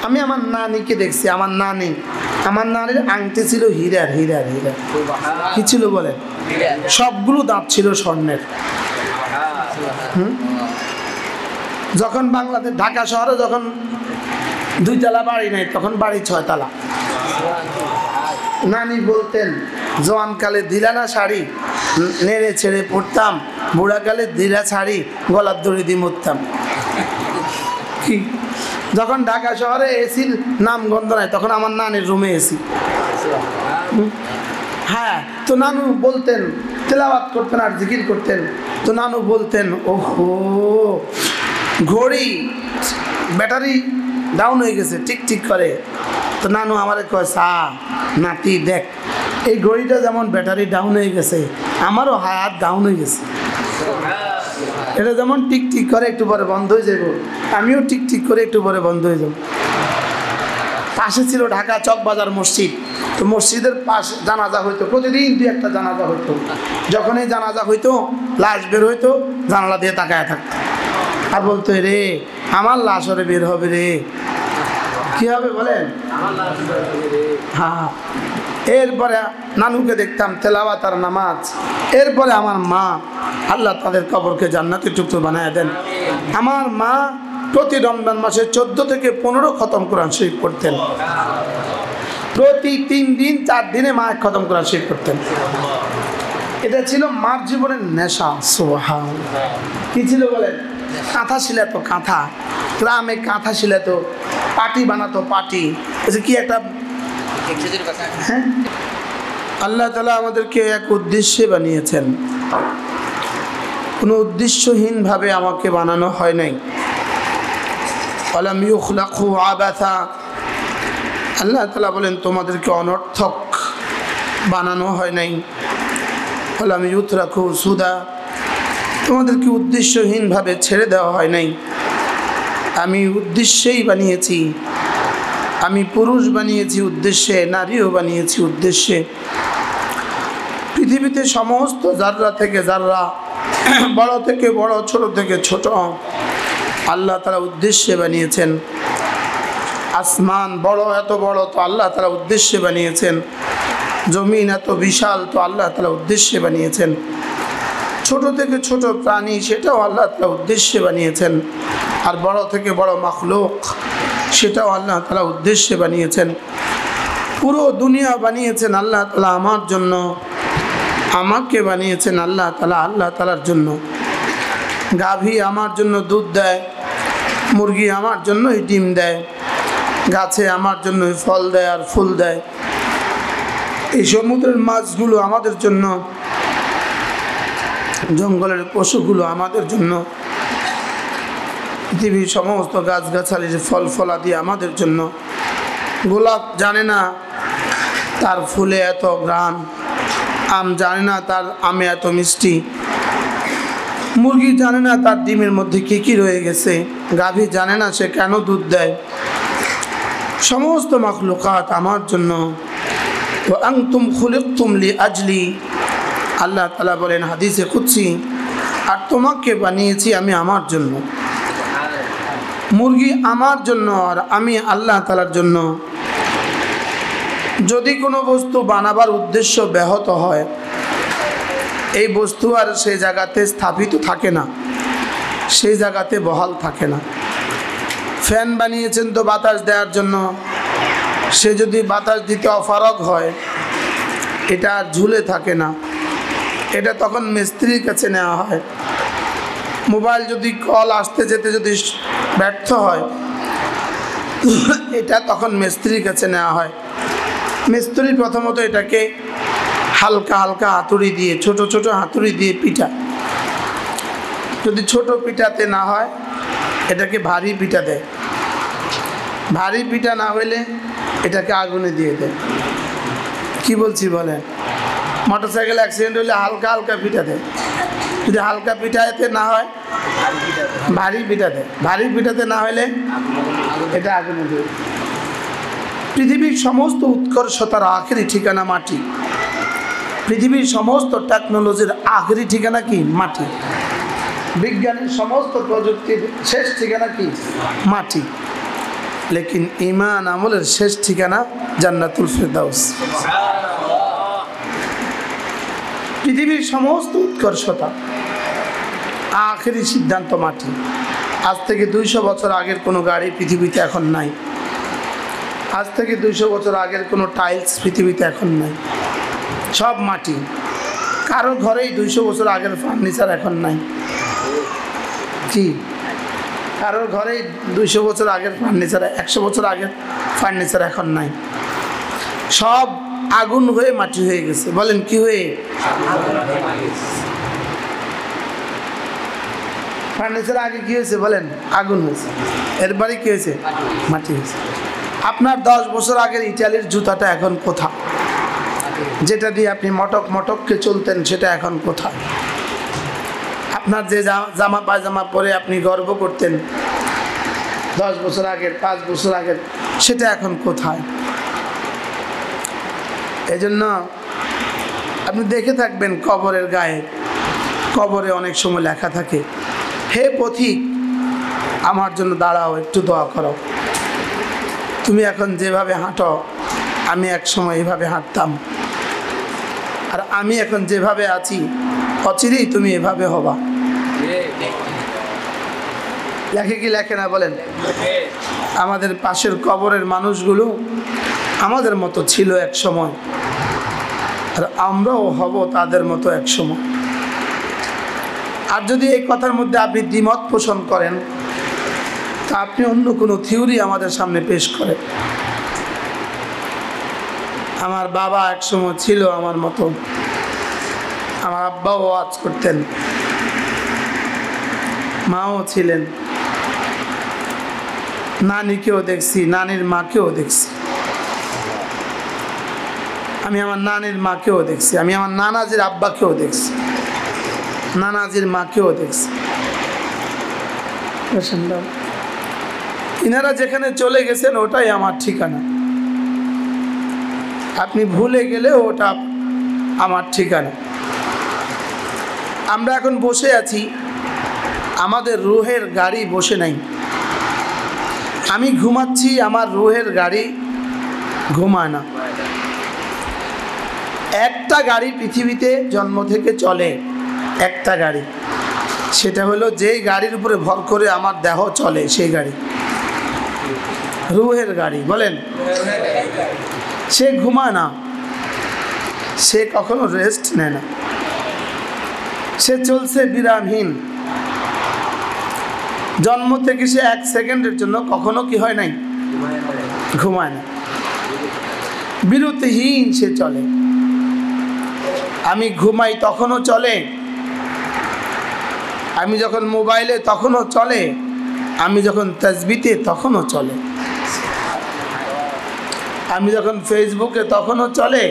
আমি আমার নানিকে দেখছি, আমার নানির আংটি ছিল হীরার। কি ছিল বলেন? সবগুলো দাঁত ছিল স্বর্ণের। যখন বাংলাদেশ ঢাকা শহরে যখন 2 তলা বাড়ি নাই, তখন বাড়ি 6 তলা। নানি বলতেন জওয়ানকালে দিলা না শাড়ি, নেড়ে ছেড়ে পড়তাম, বুড়াকালে দিলা শাড়ি, গলার দড়ি দিয়ে মরতাম। কি যখন ঢাকা শহরে এসির নাম গন্ধ নাই, তখন আমার নানির রুমে এসি। হ্যাঁ, তো নানু বলতেন, তেলাওয়াত করতেন আর জিকির করতেন, তো নানু বলতেন ওহো ঘড়ি ব্যাটারি ডাউন হয়ে গেছে, ঠিক করে। তো নানু আমার কয় সা নাতি দেখ, এই ঘড়িটা যেমন ব্যাটারি ডাউন হয়ে গেছে, আমারও হাত ডাউন হয়ে গেছে। এটা যেমন টিক করে একটু পরে বন্ধ হয়ে যাব, আমিও টিক করে একটু পরে বন্ধ হয়ে যাব। পাশে ছিল ঢাকা চকবাজার মসজিদ, তো মসজিদের পাশে জানাজা হইতো, প্রতিদিন 2-1টা জানাজা হইতো। যখনই জানাজা হইতো, লাশ বের হইতো, জানালা দিয়ে তাকায় থাকতো আর বলতো রে আমার লাশ ওরে বের হবে রে। কি হবে বলেন? হ্যাঁ। এরপরে নানুকে দেখতাম তেলাওয়াত আর নামাজ। এরপরে আমার মা, আল্লাহ তাদের কবরকে জান্নাতের টুকরো বানায় দেন। আমার মা প্রতি রমজান মাসে 14 থেকে 15 খতম কোরআন শরীফ পড়তেন। প্রতি 3 দিন 4 দিনে মা খতম কোরআন শরীফ পড়তেন। এটা ছিল মার জীবনের নেশা। সুবহানাল্লাহ। কি ছিল বলেন? কাঁথা শিলাতো, কাঁথা গ্রামে কাঁথা শিলাতো, পাটি বানাতো, পাটি কি একটা। হ্যাঁ, আল্লাহ তাআলা আমাদেরকে এক উদ্দেশ্যে বানিয়েছেন, কোনো উদ্দেশ্যহীনভাবে আমাকে বানানো হয় নাই। আলাম ইউখলাকু আবাথা, আল্লাহ তাআলা বলেন তোমাদেরকে অনর্থক বানানো হয় নাই। আলাম ইউতরাকু সুদা, তোমাদেরকে উদ্দেশ্যহীনভাবে ছেড়ে দেওয়া হয় নাই। আমি উদ্দেশ্যেই বানিয়েছি, আমি পুরুষ বানিয়েছি উদ্দেশ্যে, নারীও বানিয়েছি উদ্দেশ্যে। পৃথিবীতে সমস্ত জাররা থেকে জাররা, বড় থেকে বড়, ছোট থেকে ছোট, আল্লাহ তাআলা উদ্দেশ্যে বানিয়েছেন। আসমান বড়, এত বড়, তো আল্লাহ তাআলা উদ্দেশ্যে বানিয়েছেন। জমিন এত বিশাল, তো আল্লাহ তাআলা উদ্দেশ্যে বানিয়েছেন। ছোট থেকে ছোট প্রাণী, সেটাও আল্লাহ তাআলা উদ্দেশ্যে বানিয়েছেন। আর বড় থেকে বড় মাখলুক, সেটাও আল্লাহ তাআলা উদ্দেশ্যে বানিয়েছেন। পুরো দুনিয়া বানিয়েছেন আল্লাহ তাআলা আমার জন্য, আমাকে বানিয়েছেন আল্লাহ তাআলার জন্য। গাভী আমার জন্য দুধ দেয়, মুরগি আমার জন্যই ডিম দেয়, গাছে আমার জন্যই ফল দেয় আর ফুল দেয়। এই সমুদ্রের মাছগুলো আমাদের জন্য, জঙ্গলের পশুগুলো আমাদের জন্য, পৃথিবীর সমস্ত গাছগাছালির ফল ফলাদি আমাদের জন্য। গোলাপ জানে না তার ফুলে এত ঘ্রাণ, আম জানে না তার আমে এত মিষ্টি, মুরগি জানে না তার ডিমের মধ্যে কী কী রয়ে গেছে, গাভী জানে না সে কেন দুধ দেয়। সমস্ত মাখলুকাত আমার জন্য। ওয়া আনতুম খুলিকতুম লিআজলি, আল্লাহ তাআলা বলেন হাদিসে কুদসি, আর তোমাকে বানিয়েছি আমি আমার জন্য। মুরগি আমার জন্য আর আমি আল্লাহ তাআলার জন্য। যদি কোনো বস্তু বানাবার উদ্দেশ্য ব্যাহত হয়, এই বস্তু আর সেই জায়গাতে স্থাপিত থাকে না, সেই জায়গাতে বহাল থাকে না। ফ্যান বানিয়েছেন তো বাতাস দেওয়ার জন্য, সে যদি বাতাস দিতে অপারগ হয়, এটা আর ঝুলে থাকে না, এটা তখন মিস্ত্রির কাছে নেওয়া হয়। মোবাইল যদি কল আসতে যেতে যদি ব্যর্থ হয়, এটা তখন মিস্ত্রির কাছে নেওয়া হয়। মিস্ত্রি প্রথমত এটাকে হালকা হালকা হাতুড়ি দিয়ে, ছোট ছোট হাতুড়ি দিয়ে পিটা, যদি ছোট পিটাতে না হয় এটাকে ভারী পিটা দেয়, ভারী পিটা না হইলে এটাকে আগুনে দিয়ে দেয়। কি বলছি বলেন? মোটরসাইকেল অ্যাক্সিডেন্ট হলে হালকা হালকা পিটা দেয়, যদি হালকা পিটাতে না হয় ভারী পিটা দেয়, ভারী পিটাতে না হলে এটা আগুনে দেয়। পৃথিবীর সমস্ত উৎকর্ষতার আখেরি ঠিকানা মাটি, পৃথিবীর সমস্ত টেকনোলজির আখেরি ঠিকানা কি? মাটি। বিজ্ঞানের সমস্ত প্রযুক্তির শেষ ঠিকানা কি? মাটি। লেকিন ঈমান আমলের শেষ ঠিকানা জান্নাতুল ফেরদাউস। পৃথিবীর সমস্ত উৎকর্ষতা আখেরি সিদ্ধান্ত মাটি। আজ থেকে 200 বছর আগের কোনো গাড়ি পৃথিবীতে এখন নাই। আজ থেকে 200 বছর আগের কোনো টাইলস পৃথিবীতে এখন নাই, সব মাটি। কারো ঘরেই 200 বছর আগের ফার্নিচার এখন নাই। কি কারোর ঘরেই 200 বছর আগের ফার্নিচার, 100 বছর আগের ফার্নিচার এখন নাই। সব আগুন হয়ে মাটি হয়ে গেছে। বলেন কি হয়ে? ফার্নিচার আগে কি হয়েছে বলেন? আগুন হয়েছে। এরবারে কি হয়েছে? মাটি হয়েছে। আপনার 10 বছর আগের ইটালির জুতাটা এখন কোথায়? যেটা দিয়ে আপনি মটক মটককে চলতেন সেটা এখন কোথায়? আপনার যে জামা পায়জামা পরে আপনি গর্ব করতেন 10 বছর আগের, 5 বছর আগের, সেটা এখন কোথায়? এই জন্য আপনি দেখে থাকবেন কবরের গায়ে, কবরে অনেক সময় লেখা থাকে, হে পথিক আমার জন্য দাঁড়াও, একটু দোয়া করো। তুমি এখন যেভাবে হাঁটো আমি এক সময় এভাবে হাঁটতাম, আর আমি এখন যেভাবে আছি অচিরেই তুমি এভাবে হবা। লেখে কি লেখে না বলেন? আমাদের পাশের কবরের মানুষগুলো আমাদের মতো ছিল এক সময়, আর আমরাও হব তাদের মতো এক সময়। আর যদি এই কথার মধ্যে আপনি দ্বিমত পোষণ করেন তা আপনি অন্য কোনো থিওরি আমাদের সামনে পেশ করেন। আমার বাবা এক সময় ছিল আমার মতো, আমার আব্বাও ওয়াজ করতেন, মাও ছিলেন, নানিকেও দেখছি, নানির মাকেও দেখছি, আমি আমার নানির মাকেও দেখছি, আমি আমার নানাজির আব্বাকেও দেখছি, নানাজির মাকেও দেখছি। ইনারা যেখানে চলে গেছেন ওটাই আমার ঠিকানা, আপনি ভুলে গেলে ওটা আমার ঠিকানা। আমরা এখন বসে আছি, আমাদের রুহের গাড়ি বসে নাই। আমি ঘুমাচ্ছি, আমার রুহের গাড়ি ঘুমায় না। একটা গাড়ি পৃথিবীতে জন্ম থেকে চলে, একটা গাড়ি, সেটা হলো যেই গাড়ির উপরে ভর করে আমার দেহ চলে, সেই গাড়ি রুহের গাড়ি। বলেন, সে ঘুমায় না, সে কখনো রেস্ট নেয় না, সে চলছে বিরামহীন। জন্ম থেকে সে 1 সেকেন্ডের জন্য কখনো কি হয় নাই? ঘুমায় না, বিরতিহীন সে চলে। আমি ঘুমাই তখনও চলে, আমি যখন মোবাইলে তখনও চলে, আমি যখন তাসবিতে তখনও চলে, আমি যখন ফেসবুকে তখনও চলে,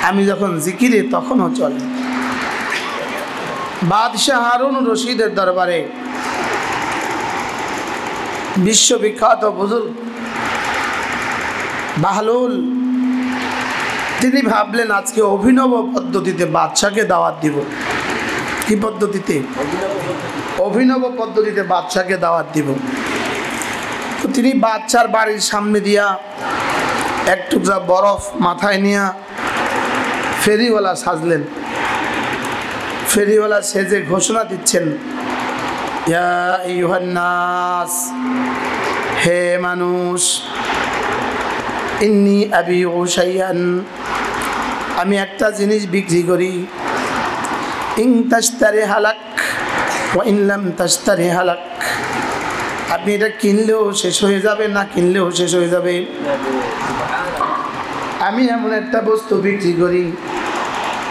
আমি যখন জিকিরে তখনও চলে। বাদশাহ হারুন রশিদের দরবারে বিশ্ববিখ্যাত বুজুর্গ বাহলুল, তিনি ভাবলেন আজকে অভিনব পদ্ধতিতে বাদশাকে দাওয়াত দিব। কি পদ্ধতিতে? অভিনব পদ্ধতিতে বাদশাকে দাওয়াত দিব। তো তিনি বাদশার বাড়ির সামনে দিয়া এক টুকরা বরফ মাথায় নিয়ে ফেরিওয়ালা সাজলেন। ফেরিওয়ালা সেজে ঘোষণা দিচ্ছেন, ইয়া আইয়ুহান নাস, হে মানুষ, ইন্নী আবিউ শাইআন, আমি একটা জিনিস বিক্রি করি, ইন তাশতারি হালাক ওয়া ইন লাম তাশতারি হালাক, আপনি এটা কিনলেও শেষ হয়ে যাবে, না কিনলেও শেষ হয়ে যাবে। আমি এমন একটা বস্তু বিক্রি করি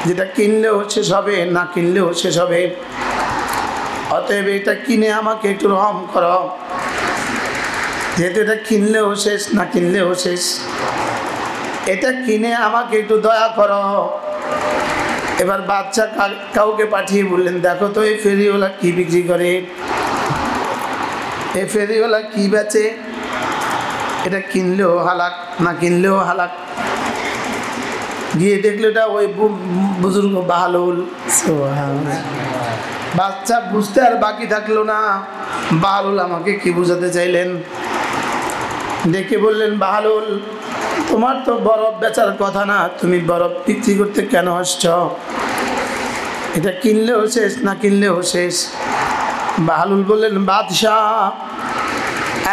যেটা কিনলেও শেষ হবে, না কিনলেও শেষ হবে। অতএব এটা কিনে আমাকে একটু রহম করো, যেহেতু এটা কিনলেও শেষ, না কিনলেও শেষ, এটা কিনে আমাকে একটু দয়া করো। এবার বাচ্চা কাউকে পাঠিয়ে বললেন, দেখো তো এই ফেরিওয়ালা কি বিক্রি করে, এই ফেরিওয়ালা কি বেচে, এটা কিনলেও হালাক, না কিনলেও হালাক। গিয়ে দেখলো এটা ওই বুজুর্গ বাহলুল। বাচ্চা বুঝতে আর বাকি থাকলো না, বাহলুল আমাকে কি বুঝাতে চাইলেন। ডেকে বললেন, বাহালুল, তোমার তো বরফ বেচার কথা না, তুমি বরফ বিক্রি করতে কেন আসছ? এটা কিনলেও শেষ, না কিনলেও শেষ। বাহালুল বললেন, বাদশাহ,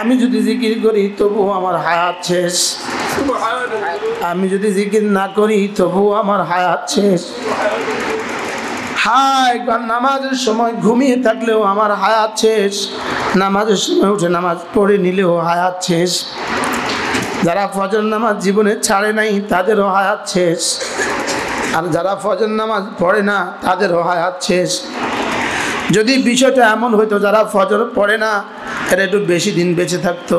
আমি যদি জিকির করি তবু আমার হায়াত শেষ, আমি যদি জিকির না করি তবু আমার হায়াত শেষ। হায়, নামাজের সময় ঘুমিয়ে থাকলেও আমার হায়াত শেষ, নামাজের সময় উঠে নামাজ পড়ে নিলেও হায়াত শেষ। যারা ফজর নামাজ জীবনে ছাড়ে নাই তাদেরও হায়াত শেষ, আর যারা ফজর নামাজ পড়ে না তাদেরও হায়াত শেষ। যদি বিষয়টা এমন হইতো যারা ফজর পড়ে না এরা একটু বেশি দিন বেঁচে থাকতো,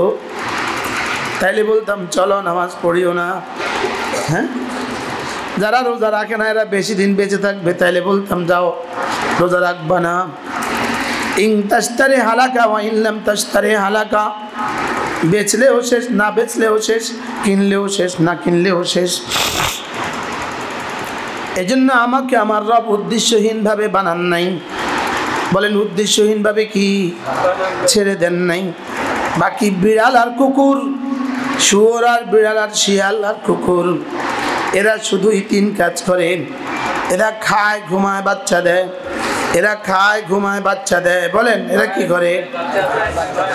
তাইলে বলতাম চলো নামাজ পড়িও না। হ্যাঁ, যারা রোজা রাখে না এরা বেশি দিন বেঁচে থাকবে, তাইলে বলতাম যাও রোজা রাখবা না। ইন তাশতারি হালাকা ওয়া ইন লাম তাশতারি হালাকা, বেচলেও শেষ, না বেচলেও শেষ, কিনলেও শেষ, না কিনলেও শেষ। এজন্য আমাকে আমার রব উদ্দেশ্যহীনভাবে বানান নাই। বলেন, উদ্দেশ্যহীনভাবে কি ছেড়ে দেন নাই? বাকি বিড়াল আর কুকুর, শুয়োর আর বিড়াল আর শিয়াল আর কুকুর, এরা শুধুই 3 কাজ করে। এরা খায়, ঘুমায়, বাচ্চা দেয়। এরা খায়, ঘুমায়, বাচ্চা দেয়। বলেন, এরা কি করে?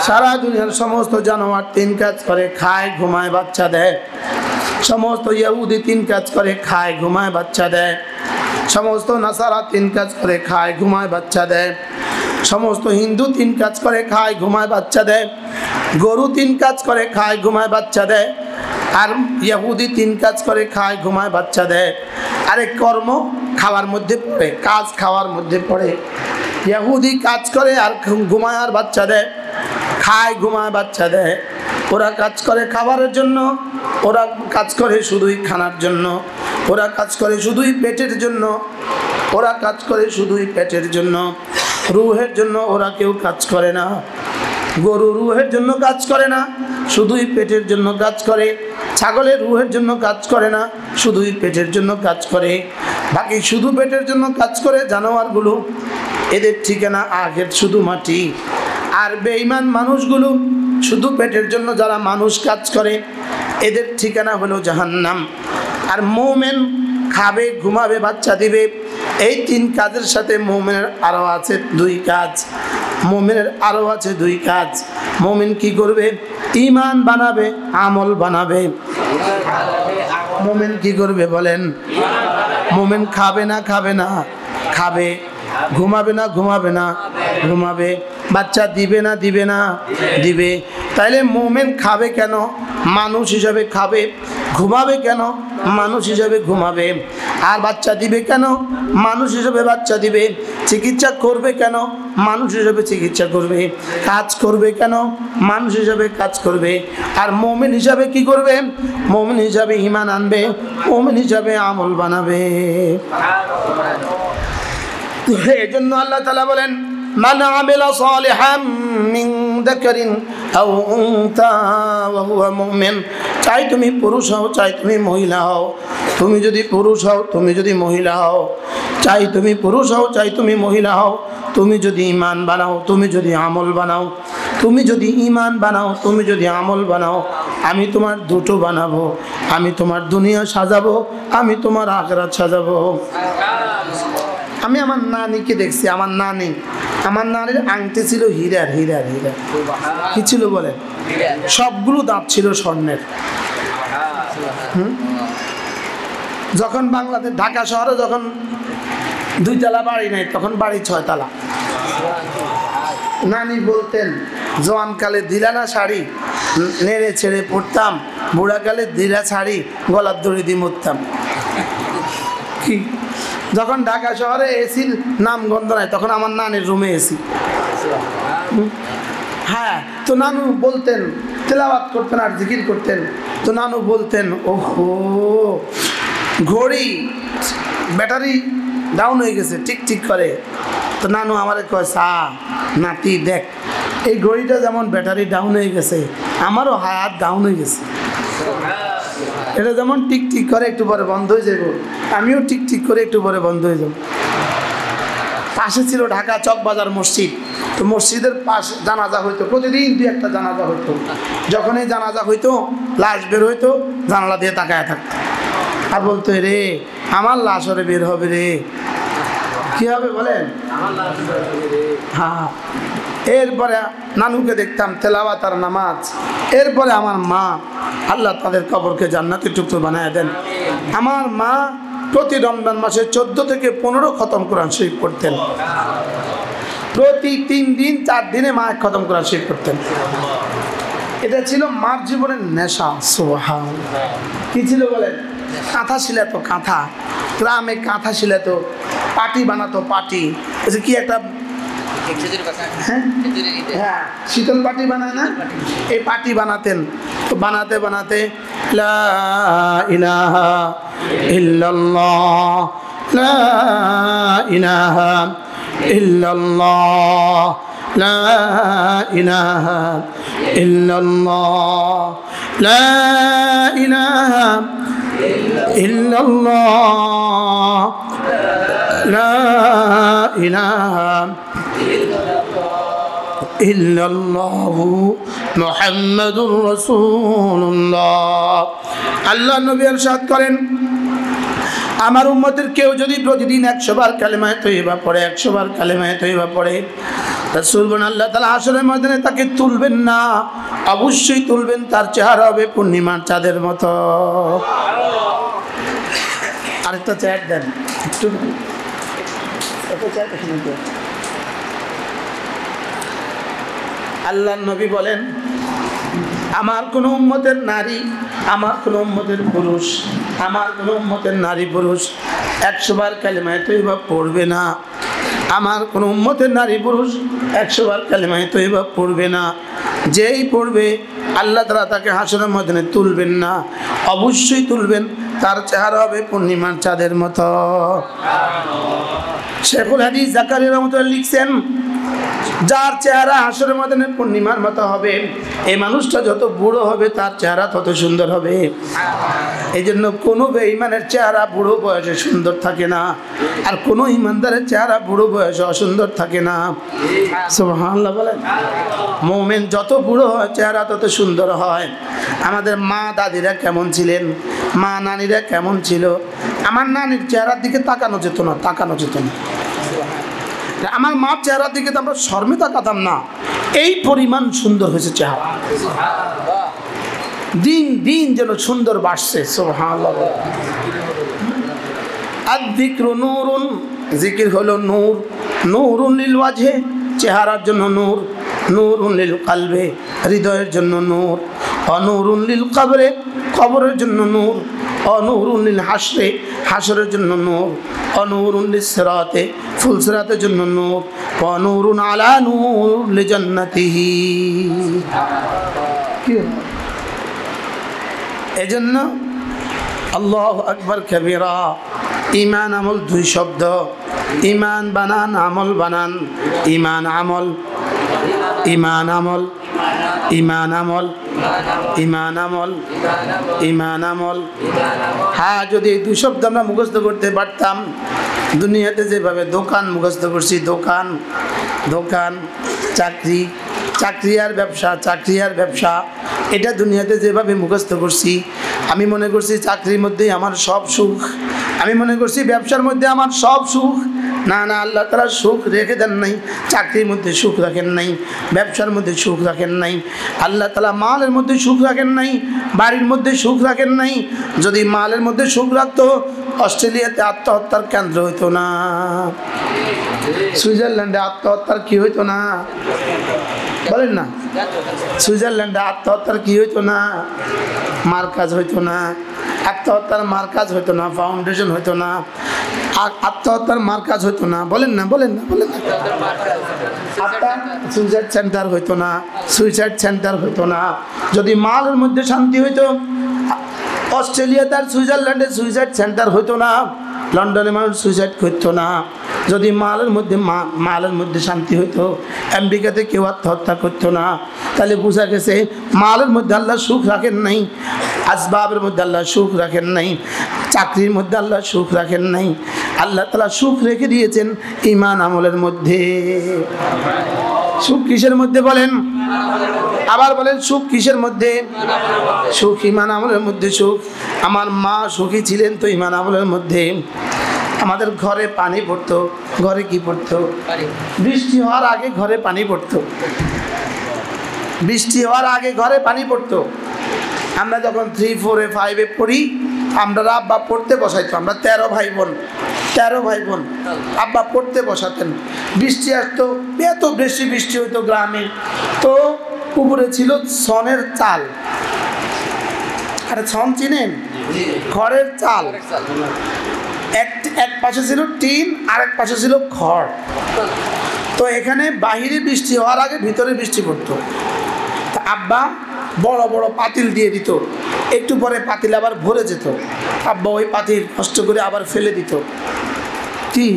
সারা দুনিয়ার সমস্ত জানোয়ার 3 কাজ করে, খায়, ঘুমায়, বাচ্চা দেয়। সমস্ত ইহুদি 3 কাজ করে, খায়, ঘুমায়, বাচ্চা দেয়। সমস্ত নাসারা 3 কাজ করে, খায়, ঘুমায়, বাচ্চা দেয়। সমস্ত হিন্দু 3 কাজ করে, খায়, ঘুমায়, বাচ্চা দেয়। গরু 3 কাজ করে, খায়, ঘুমায়, বাচ্চা দেয়। আর ইহুদি 3 কাজ করে, খায়, ঘুমায়, বাচ্চা দেয়। আরে কর্ম খাওয়ার মধ্যে পড়ে, কাজ খাওয়ার মধ্যে পড়ে। ইহুদি কাজ করে আর ঘুমায় আর বাচ্চা দেয়, খায়, ঘুমায়, বাচ্চা দেয়। ওরা কাজ করে খাবারের জন্য, ওরা কাজ করে শুধুই খানার জন্য, ওরা কাজ করে শুধুই পেটের জন্য, ওরা কাজ করে শুধুই পেটের জন্য। রুহের জন্য ওরা কেউ কাজ করে না। গরু রুহের জন্য কাজ করে না, শুধুই পেটের জন্য কাজ করে। ছাগলের রুহের জন্য কাজ করে না, শুধুই পেটের জন্য কাজ করে। বাকি শুধু পেটের জন্য কাজ করে জানোয়ারগুলো, এদের ঠিকানা আখের শুধু মাটি। আর বেঈমান মানুষগুলো শুধু পেটের জন্য যারা মানুষ কাজ করে এদের ঠিকানা হলো জাহান্নাম। আর মুমিন খাবে, ঘুমাবে, বাচ্চা দিবে, এই 3 কাজের সাথে মুমিনের আরও আছে 2 কাজ। মুমিনের আরও আছে 2 কাজ। মুমিন কি করবে? ঈমান বানাবে, আমল বানাবে। মুমিন কি করবে বলেন? মুমিন খাবে না, খাবে না, খাবে। ঘুমাবে না, ঘুমাবে না, ঘুমাবে। বাচ্চা দিবে না, দিবে না, দিবে। তাইলে মুমিন খাবে কেন? মানুষ হিসাবে খাবে। ঘুমাবে কেন? মানুষ হিসাবে ঘুমাবে। আর বাচ্চা দিবে কেন? মানুষ হিসাবে বাচ্চা দিবে। চিকিৎসা করবে কেন? মানুষ হিসাবে চিকিৎসা করবে। কাজ করবে কেন? মানুষ হিসাবে কাজ করবে। আর মুমিন হিসাবে কি করবে? মুমিন হিসাবে ঈমান আনবে, মুমিন হিসাবে আমল বানাবে। এই জন্য আল্লাহ তাআলা বলেন, মান আমিলা সালিহাম মিন যাকারিন আও উনসা ওয়া হুয়া মুমিন। চাই তুমি পুরুষ হও, চাই তুমি মহিলা হও, তুমি যদি পুরুষ হও, তুমি যদি মহিলা হও, চাই তুমি পুরুষ হও, চাই তুমি মহিলা হও, তুমি যদি ঈমান বানাও, তুমি যদি আমল বানাও, তুমি যদি ঈমান বানাও, তুমি যদি আমল বানাও, আমি তোমার দুটো বানাবো। আমি তোমার দুনিয়া সাজাবো, আমি তোমার আখিরাত সাজাবো। আমি আমার নানিকে দেখছি, আমার নানির আংটি ছিল হীরার, হীরার, হীরা। কি ছিল বলেন? সবগুলো দাঁত ছিল স্বর্ণের। যখন বাংলাদেশ ঢাকা শহরে যখন 2 তলা বাড়ি নাই, তখন বাড়ি 6 তলা। নানি বলতেন, জওয়ানকালে দিলা না শাড়ি, নেড়ে ছেড়ে পড়তাম, বুড়াকালে দিলা শাড়ি, গলার দড়ি দিয়ে মরতাম। কি? যখন ঢাকা শহরে এসির নাম গন্ধ নাই, তখন আমার নানির রুমে এসি। হ্যাঁ, তো নানু বলতেন, তেলাওয়াত করতেন আর জিকির করতেন, তো নানু বলতেন, ওহো ঘড়ি ব্যাটারি ডাউন হয়ে গেছে, ঠিক ঠিক করে। তো নানু আমারে কয়, সা নাতি দেখ, এই ঘড়িটা যেমন ব্যাটারি ডাউন হয়ে গেছে, আমারও হায়াত ডাউন হয়ে গেছে। এটা যেমন টিক টিক করে একটু পরে বন্ধ হয়ে যাব, আমিও টিক টিক করে একটু পরে বন্ধ হয়ে যাব। পাশে ছিল ঢাকা চকবাজার মসজিদ, তো মসজিদের পাশে জানাজা হইতো, প্রতিদিন 2-1টা জানাজা হইতো। যখনই জানাজা হইতো, লাশ বের হইতো, জানালা দিয়ে তাকায় থাকতো আর বলতো, রে আমার লাশ ওরে বের হবে রে। কি হবে বলেন? হ্যাঁ। এরপরে নানুকে দেখতাম তেলাওয়াত আর নামাজ। এরপরে আমার মা, আল্লাহ তাদের কবরকে জান্নাতের টুকরো বানায় দেন। আমার মা প্রতি রমজান মাসে 14 থেকে 15 খতম কোরআন শরীফ পড়তেন। প্রতি 3 দিন 4 দিনে মা খতম কোরআন শরীফ পড়তেন। এটা ছিল মার জীবনের নেশা। সুবহানাল্লাহ। কি ছিল বলেন? কাঁথা শিলাতো, কাঁথা, গ্রামে কাঁথা শিলাতো, পাটি বানাতো, পাটি কি একটা, হ্যাঁ শীতল পাটি বানায় না, এই পাটি বানাতেন। তো বানাতে বানাতে লা ইলাহা ইল্লাল্লাহ, লা ইলাহা ইল্লাল্লাহ, লা ইলাহা ইল্লাল্লাহ, লা ইলাহা ইল্লাল্লাহ, লা ইলাহা ইল্লাল্লাহু মুহাম্মাদুর রাসূলুল্লাহ। আল্লাহ নবী ইরশাদ করেন, আমার উম্মতের কেউ যদি প্রতিদিন 100 বার কালেমায়ে তয়্যিবা পড়ে, 100 বার কালেমায়ে তয়্যিবা পড়ে, রাসূল বলেন আল্লাহ তাআলা হাশরের ময়দানে তাকে তুলবেন না, অবশ্যই তুলবেন, তার চেহারা হবে পূর্ণিমার চাঁদের মতো। আরেকটা চেয়ার দেন একটু, একটা চেয়ার এখানে দেন। আল্লাহ নবী বলেন, আমার কোনো উম্মতের নারী, আমার কোনো উম্মতের পুরুষ, আমার কোনো উম্মতের নারী পুরুষ 100 বার কালেমায়ে তয়্যিবা পড়বে না। আমার কোনো উম্মতের নারী পুরুষ 100 বার কালেমায়ে তয়্যিবা পড়বে না। যেই পড়বে আল্লাহ তাআলা তাকে হাশরের ময়দানে তুলবেন না, অবশ্যই তুলবেন, তার চেহারা হবে পূর্ণিমার চাঁদের মতো। শেখুল হাদিস জাকারিয়া রাহমাতুল্লাহ লিখছেন, যার চেহারা হাশরের ময়দানে পূর্ণিমার মতো হবে, এই মানুষটা যত বুড়ো হবে তার চেহারা তত সুন্দর হবে। এই জন্য কোনো বেঈমানের চেহারা বুড়ো বয়সে সুন্দর থাকে না, আর কোনো ইমানদারের চেহারা বুড়ো বয়সে অসুন্দর থাকে না। সুবহানাল্লাহ বলেন। মুমিন যত বুড়ো হয় চেহারা তত সুন্দর হয়। আমাদের মা দাদিরা কেমন ছিলেন, মা নানিরা কেমন ছিল? আমার নানির চেহারার দিকে তাকানো যেত না, তাকানো যেত না। আমার মার চেহারার দিকে তো আমরা শর্মে তাকাতাম না, এই পরিমাণ সুন্দর হয়েছে চেহারা। দিন দিন যেন সুন্দর বাড়ছে। সুবহানাল্লাহ। আয-যিকরু নূরুন, জিকির হলো নূর, নূরুন লিল ওয়াজহে, চেহারার জন্য নূর, নূরুন লিল কলবে, হৃদয়ের জন্য নূর, অনূরুন লিল কবরে, কবরের জন্য নূর, অনূরুন লিল হাশরে, হাশরের জন্য নূর, অনূরুন লিস সিরাতে, ফুল সিরাতের জন্য নূর, অনূরুন আলা নূর লিজান্নাতিহি। এজন্য আল্লাহু আকবার কবীরা। ঈমান আমল 2 শব্দ, ঈমান বানান, আমল বানান। ঈমান আমল, ঈমান আমল, ঈমান আমল, ঈমান আমল, ঈমান আমল। হ্যাঁ, যদি এই 2 শব্দ আমরা মুখস্থ করতে পারতাম, দুনিয়াতে যেভাবে দোকান মুখস্থ করছি, দোকান, দোকান, চাকরি, চাকরি আর ব্যবসা, চাকরি আর ব্যবসা, এটা দুনিয়াতে যেভাবে মুখস্থ করছি, আমি মনে করছি চাকরির মধ্যেই আমার সব সুখ, আমি মনে করছি ব্যবসার মধ্যে আমার সব সুখ। না না, আল্লাহ তাআলা সুখ রেখে দেন নাই, চাকরির মধ্যে সুখ রাখেন নাই, ব্যবসার মধ্যে সুখ রাখেন নাই, আল্লাহ তাআলা মালের মধ্যে সুখ রাখেন নাই, বাড়ির মধ্যে সুখ রাখেন নাই। যদি মালের মধ্যে সুখ রাখতো, অস্ট্রেলিয়াতে আত্মহত্যার কেন্দ্র হইতো না, সুইজারল্যান্ডে আত্মহত্যার কি হইতো না, বলেন না, সুইজারল্যান্ডে আত্মহত্যার কি হইতো না, মার্কাজ হইতো না, আত্মহত্যার মার্কাজ হইতো না, ফাউন্ডেশন হইতো না, আত্মহত্যার মার্কাজ হইতো না, বলেন না, বলেন না, বলেন না, সুইসাইড সেন্টার হইতো না, সুইসাইড সেন্টার হইতো না। যদি মালের মধ্যে শান্তি হইতো, অস্ট্রেলিয়াতে আর সুইজারল্যান্ডে সুইসাইড সেন্টার হইতো না, লন্ডনে মানুষ সুইসাইড করতো না। যদি মালের মধ্যে শান্তি হইতো, আমেরিকাতে কেউ আত্মহত্যা করতো না। তাহলে বোঝা গেছে মালের মধ্যে আল্লাহ সুখ রাখেন নাই, আসবাবের মধ্যে আল্লাহ সুখ রাখেন নাই, চাকরির মধ্যে আল্লাহ সুখ রাখেন নাই। আল্লাহ তাআলা সুখ রেখে দিয়েছেন ঈমান আমলের মধ্যে। সুখ কিসের মধ্যে বলেন? আবার বলেন সুখ কিসের মধ্যে? সুখ ঈমান আমলের মধ্যে সুখ। আমার মা সুখী ছিলেন তো ঈমান আমলের মধ্যে। আমাদের ঘরে পানি পড়তো, ঘরে কি পড়তো? বৃষ্টি হওয়ার আগে ঘরে পানি পড়তো, বৃষ্টি হওয়ার আগে ঘরে পানি পড়তো। আমরা যখন 3, 4, 5 পড়ি, আমরা আব্বা পড়তে বসাইতো। আমরা 13 ভাই বোন, 13 ভাই বোন। আব্বা পড়তে বসাতেন। বৃষ্টি আসতো, এত বেশি বৃষ্টি হইতো গ্রামে। তো উপরে ছিল ছনের চাল। আরে ছন চিনেন? খড়ের চাল। এক পাশে ছিল টিন, আরেক পাশে ছিল খড়। তো এখানে বাহিরে বৃষ্টি হওয়ার আগে ভিতরে বৃষ্টি পড়তো। তা আব্বা বড় বড় পাতিল দিয়ে দিত, একটু পরে পাতিল আবার ভরে যেত। আব্বা ওই পাতিল কষ্ট করে আবার ফেলে দিত। কি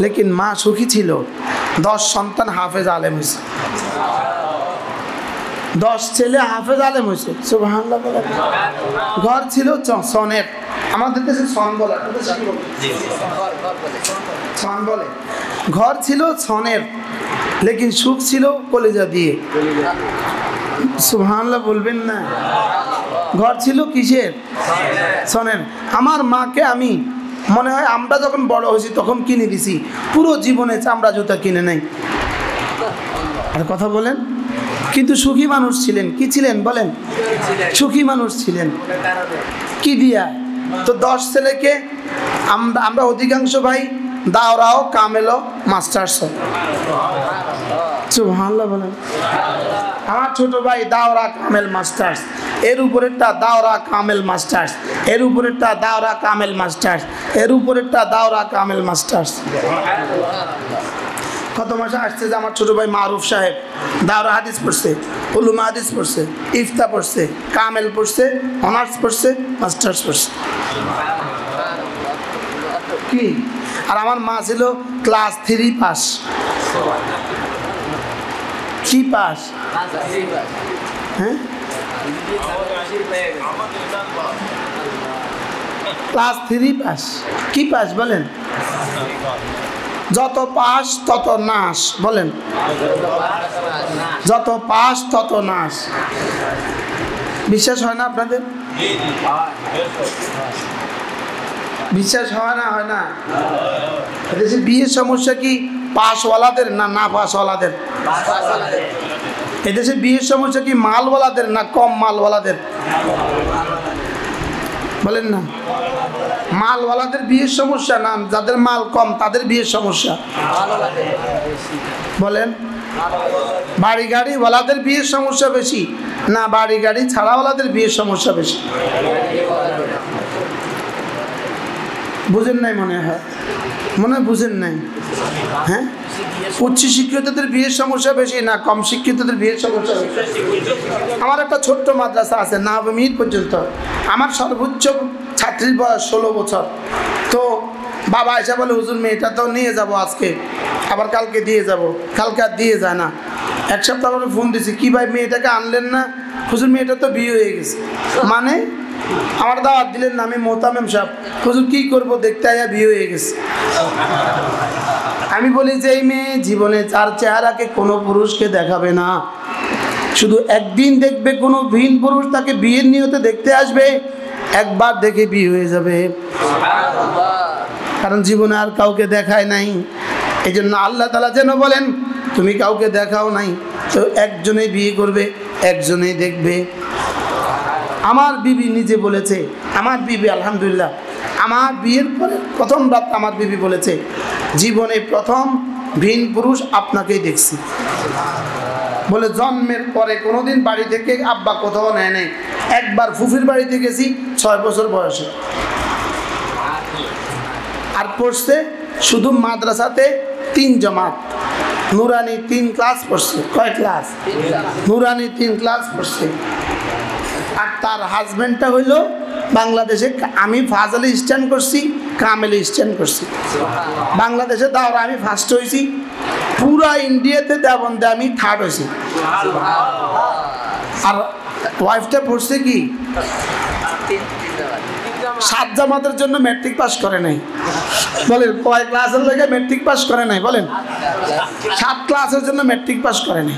লেকিন মা সুখী ছিল। 10 সন্তান হাফেজ আলেম হয়েছে, 10 ছেলে হাফেজ আলেম হয়েছে। সুবহানাল্লাহ বলে। ঘর ছিল সনের, আমাদের দেশে সন বলে, সন বলে। ঘর ছিল সনের, লেকিন সুখ ছিল কলিজা দিয়ে। সুবহানাল্লাহ বলবেন না? ঘর ছিল কিসের? সনের। আমার মাকে আমি মনে হয় আমরা যখন বড় হয়েছি তখন কিনে দিছি, পুরো জীবনে চামড়া জুতা কিনে নেই। আর কথা বলেন। কিন্তু সুখী মানুষ ছিলেন। কি ছিলেন বলেন? সুখী মানুষ ছিলেন। কি দিয়া? তো 10 ছেলেকে আমরা অধিকাংশ ভাই দাওরাও, কামেলও, মাস্টার্স। সুবহানাল্লাহ বলেন। আমার ছোট ভাই দাওরা, কামেল, মাস্টার্স। এর উপরেরটা দাওরা, কামেল, মাস্টার্স। এর উপরেরটা দাওরা, কামেল, মাস্টার্স। এর উপরেরটা দাওরা, কামেল, মাস্টার্স। কত মাসে আসছে যে আমার ছোট ভাই মারুফ সাহেব দাওরা হাদিস পড়ছে, উলুম হাদিস পড়ছে, ইফতা পড়ছে, কামেল পড়ছে, অনার্স পড়ছে, মাস্টার্স পড়ছে। কি? আর আমার মা ছিল ক্লাস 3 পাস। কি পাস? হ্যাঁ, ক্লাস 3 পাস। কি পাস বলেন? যত পাস তত নাশ। বলেন, যত পাস তত নাশ। বিশ্বাস হয় না আপনাদের? বিশ্বাস হয় না? হয় না? এদেশে বিয়ের সমস্যা কি পাসওয়ালাদের না না পাসওয়ালাদের? এদেশে বিয়ের সমস্যা কি মালওয়ালাদের না কম মালওয়ালাদের? বলেন না। মালওয়ালাদের বিয়ের সমস্যা না যাদের মাল কম তাদের বিয়ের সমস্যা? বলেন। বাড়ি গাড়িওয়ালাদের বিয়ের সমস্যা বেশি না বাড়ি গাড়ি ছাড়াওয়ালাদের বিয়ের সমস্যা বেশি? বুঝেন নাই মনে হয়, মনে হয় বুঝেন নাই। হ্যাঁ, উচ্চ শিক্ষিতদের বিয়ের সমস্যা বেশি না কম শিক্ষিতদের বিয়ের সমস্যা বেশি? আমার একটা ছোট্ট মাদ্রাসা আছে নাহমিদ পর্যন্ত। আমার সর্বোচ্চ ছাত্রীর বয়স 16 বছর। তো বাবা এসে বলে হুজুর মেয়েটা তো নিয়ে যাব আজকে, আবার কালকে দিয়ে যাব। কালকে আর দিয়ে যায় না। 1 সপ্তাহ পরে ফোন দিছি, কি ভাই মেয়েটাকে আনলেন না? হুজুর মেয়েটা তো বিয়ে হয়ে গেছে। মানে আমার দাওয়াত দিলেন না? আমি মোহতামেম সাহেব। হুজুর কি করবো, দেখতে আয়া বিয়ে হয়ে গেছে। আমি বলি যে এই মেয়ে জীবনে তার চেহারাকে কোনো পুরুষকে দেখাবে না, শুধু একদিন দেখবে কোনো ভিন পুরুষ তাকে বিয়ের নিয়তে দেখতে আসবে, একবার দেখে বিয়ে হয়ে যাবে। কারণ জীবনে আর কাউকে দেখায় নাই। এই জন্য আল্লাহ তাআলা যেন বলেন তুমি কাউকে দেখাও নাই, তো একজনেই বিয়ে করবে, একজনেই দেখবে। আমার বিবি নিজে বলেছে, আমার বিবি আলহামদুলিল্লাহ, আমার বিয়ের পরে প্রথম রাত আমার বিবি বলেছে জীবনে প্রথম ভিন পুরুষ আপনাকেই দেখছি। বলে জন্মের পরে কোনোদিন বাড়ি থেকে আব্বা কোথাও নেয় নাই, একবার ফুফির বাড়িতে গেছি 6 বছর বয়সে। আর পড়ছে শুধু মাদ্রাসাতে 3 জমাত, নুরানি 3 ক্লাস পড়ছে। কয় ক্লাস? নুরানি 3 ক্লাস পড়ছে। আর তার হাজবেন্ডটা হইল বাংলাদেশে, আমি ফাজলি স্ট্যান্ড করছি, কামেলি স্ট্যান্ড করছি। বাংলাদেশে দাওরা আমি ফার্স্ট হয়েছি, পুরা ইন্ডিয়াতে দেবন্দে আমি 3rd হয়েছি। আর ওয়াইফটা পড়ছে কি সাত জামাতের জন্য ম্যাট্রিক পাস করে নাই। বলেন কয় ক্লাসের লেগে ম্যাট্রিক পাস করে নাই? বলেন 7 ক্লাসের জন্য ম্যাট্রিক পাস করে নাই।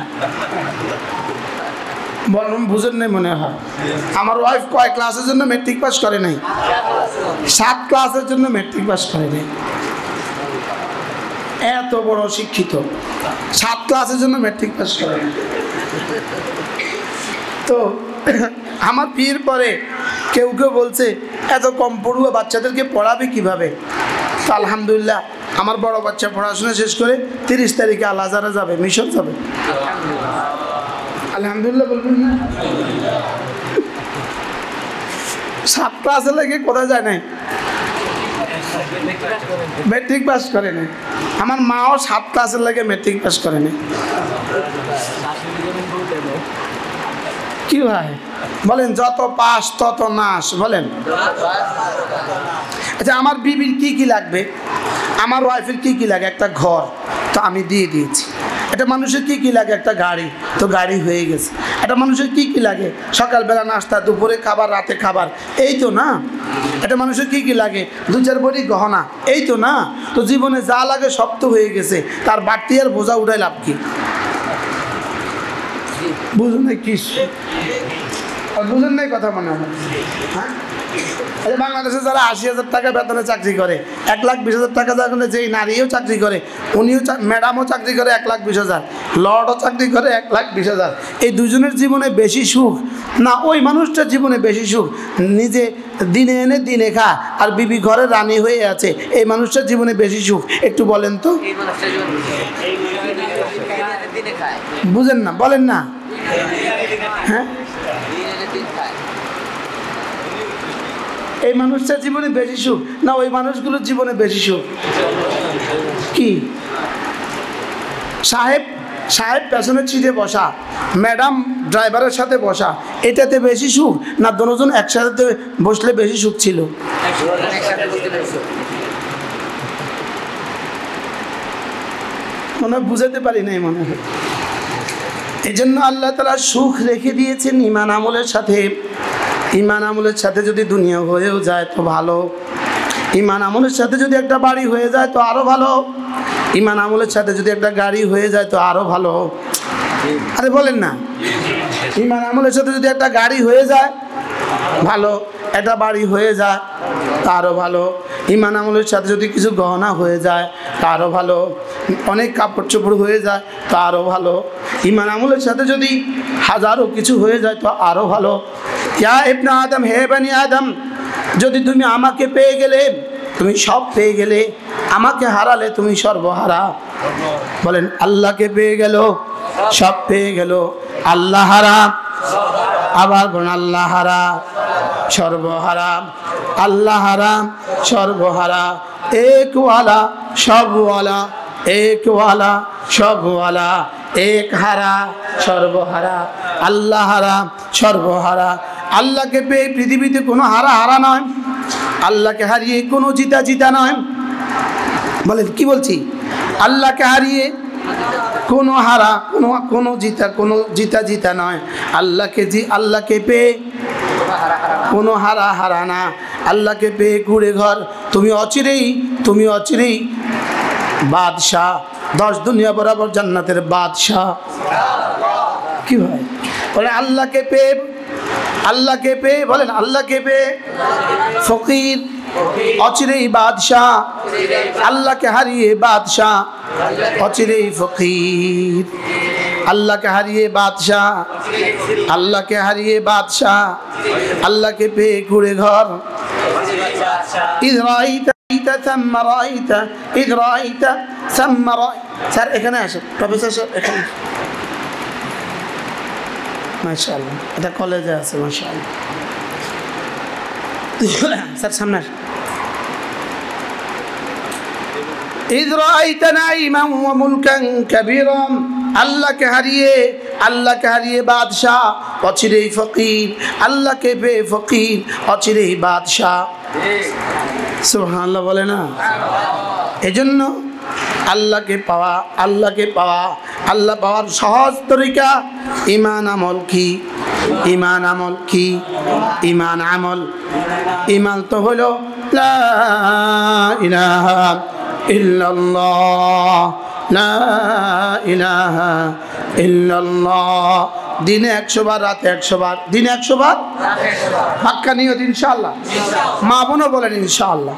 বলুন বুঝেন নাই মনে হয়। আমার ওয়াইফ কয় ক্লাসের জন্য ম্যাট্রিক পাস করে নাই? 7 ক্লাসের জন্য ম্যাট্রিক পাস করে নাই। এত বড় শিক্ষিত, 7 ক্লাসের জন্য ম্যাট্রিক পাস করে নাই। তো আমার বিয়ের পরে কেউ কেউ বলছে এত কম পড়ুয়া বাচ্চাদেরকে পড়াবে কিভাবে? তো আলহামদুলিল্লাহ আমার বড় বাচ্চা পড়াশোনা শেষ করে 30 তারিখে আল আজহারে যাবে, মিশর যাবে। আলহামদুলিল্লাহ বলবেন না? 7 ক্লাসে লেগে কোথায় যায় নাই, ম্যাট্রিক পাস করে নাই। আমার মাও 7 ক্লাসের লেগে ম্যাট্রিক পাস করে নাই। কি ভাই বলেন, যত পাস তত নাশ। বলেন আচ্ছা আমার বিবির কি কি লাগবে, আমার ওয়াইফের কি কি লাগে? একটা ঘর, তো আমি দিয়ে দিয়েছি। এটা মানুষের কি কি লাগে? একটা গাড়ি, তো গাড়ি হয়ে গেছে। এটা মানুষের কি কি লাগে? সকালবেলা নাস্তা, দুপুরে খাবার, রাতে খাবার, এই তো না। এটা মানুষের কি কি লাগে? 2-4 ভরি গহনা, এই তো না। তো জীবনে যা লাগে সব তো হয়ে গেছে, তার বাড়তি আর বোঝা উঠাই লাভ কি? বুঝুন নাই কি? বুঝুন নাই কথা মনে হয়? হ্যাঁ, বাংলাদেশে যারা 80,000 টাকা বেতনে চাকরি করে, 1,20,000 টাকা বেতনে যেই নারীও চাকরি করে, উনিও ম্যাডামও চাকরি করে 1,20,000, লর্ডও চাকরি করে 1,20,000। এই দুজনের জীবনে বেশি সুখ না ওই মানুষটার জীবনে বেশি সুখ নিজে দিনে এনে দিনে খা, আর বিবি ঘরে রানী হয়ে আছে, এই মানুষটার জীবনে বেশি সুখ? একটু বলেন তো, বুঝেন না? বলেন না। হ্যাঁ, এই মানুষটার জীবনে বেশি সুখ না ওই মানুষগুলোর জীবনে বেশি সুখ? কি সাহেব সাহেব পেছনের সিটে বসা, ম্যাডাম ড্রাইভারের সাথে বসা, এটাতে বেশি সুখ না দুজন একসাথে বসলে বেশি সুখ ছিল? মনে বুঝাতে পারি নাই মনে হয়। এই জন্য আল্লাহ তাআলা সুখ রেখে দিয়েছেন ঈমান আমলের সাথে। ঈমান আমলের সাথে যদি দুনিয়া হয়েও যায় তো ভালো, ঈমান আমলের সাথে যদি একটা বাড়ি হয়ে যায় তো আরো ভালো, ঈমান আমলের সাথে যদি একটা গাড়ি হয়ে যায় তো আরো ভালো। আরে বলেন না, ঈমান আমলের সাথে যদি একটা গাড়ি হয়ে যায় ভালো, একটা বাড়ি হয়ে যায় তা আরো ভালো। ঈমান আমলের সাথে যদি কিছু গহনা হয়ে যায় তা আরো ভালো, অনেক কাপড় চোপড় হয়ে যায় তা আরো ভালো। ঈমান আমলের সাথে যদি হাজারো কিছু হয়ে যায় তো আরো ভালো। ইয়া ইবনে আদম, হে বনি আদম, যদি তুমি আমাকে পেয়ে গেলে তুমি সব পেয়ে গেলে, আমাকে হারালে তুমি সর্বহারা। বলেন আল্লাহকে পেয়ে গেল সব পেয়ে গেল, আল্লাহ হারা, আবার বলেন আল্লাহ হারা সর্বহারা, আল্লাহ হারা সর্বহারা, একওয়ালা সবওয়ালা, একওয়ালা সবওয়ালা, এক হারা সর্বহারা, আল্লাহ হারা সর্বহারা। আল্লাহকে পেয়ে পৃথিবীতে কোনো হারা হারা নয়, আল্লাহকে হারিয়ে কোনো জিতা জিতা নয়। বলেন কি বলছি? আল্লাহকে হারিয়ে কোনো হারা, কোনো জিতা, কোনো জিতা জিতা নয়। আল্লাহকে পেয়ে কোনো হারা হারা না। আল্লাহকে পেয়ে কুড়ে ঘর, তুমি অচিরেই বাদশাহ, 10 দুনিয়া বরাবর জান্নাতের বাদশাহ। কি ভাই বলে আল্লাহকে পেয়ে বলেন আল্লাহকে পেয়ে ফকির, অচিরেই বাদশাহ। আল্লাহকে হারিয়ে বাদশাহ, অচিরেই ফকির। আল্লাহকে হারিয়ে বাদশাহ, আল্লাহকে হারিয়ে বাদশাহ, আল্লাহকে পেয়ে কুড়ে ঘর। স্যার এখানে আসেন, প্রফেসর স্যার এখানে। মাশাআল্লাহ, এটা কলেজে আছে। মাশাআল্লাহ স্যার সামনে আসেন। إذ رأيت نعيما وملكا كبيرا, আল্লাহকে হারিয়ে বাদশাহ, অচিরেই ফকির। আল্লাহকে পেয়ে ফকির, অচিরেই বাদশাহ। সুবহানাল্লাহ বলে না? এজন্য আল্লাহকে পাওয়া, আল্লাহ পাওয়ার সহজ তরিকা ঈমান আমল কি? ইমান আমল কি? ইমান আমল, ইমান তো হলো লা ইলাহা ইল্লাল্লাহ, লা ইলাহা ইল্লাল্লাহ। দিনে 100 বার, রাতে 100 বার, দিনে 100 বার, পাক্কা নিয়ত ইনশাআল্লাহ। মা বোনও বলেন ইনশাআল্লাহ।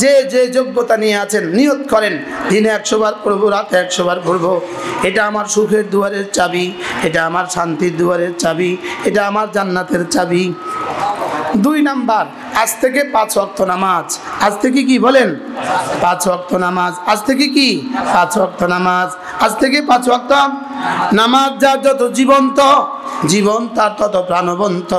যে যে যোগ্যতা নিয়ে আছেন নিয়ত করেন, দিনে 100 বার পড়বো, রাতে 100 বার পড়বো। এটা আমার সুখের দুয়ারের চাবি, এটা আমার শান্তির দুয়ারের চাবি, এটা আমার জান্নাতের চাবি। 2 নাম্বার, আজ থেকে 5 ওয়াক্ত নামাজ। আজ থেকে কি বলেন? 5 ওয়াক্ত নামাজ। আজ থেকে কি? 5 ওয়াক্ত নামাজ। আজ থেকে 5 ওয়াক্ত নামাজ। যার যত জীবন্ত, জীবন তার তত প্রাণবন্ত।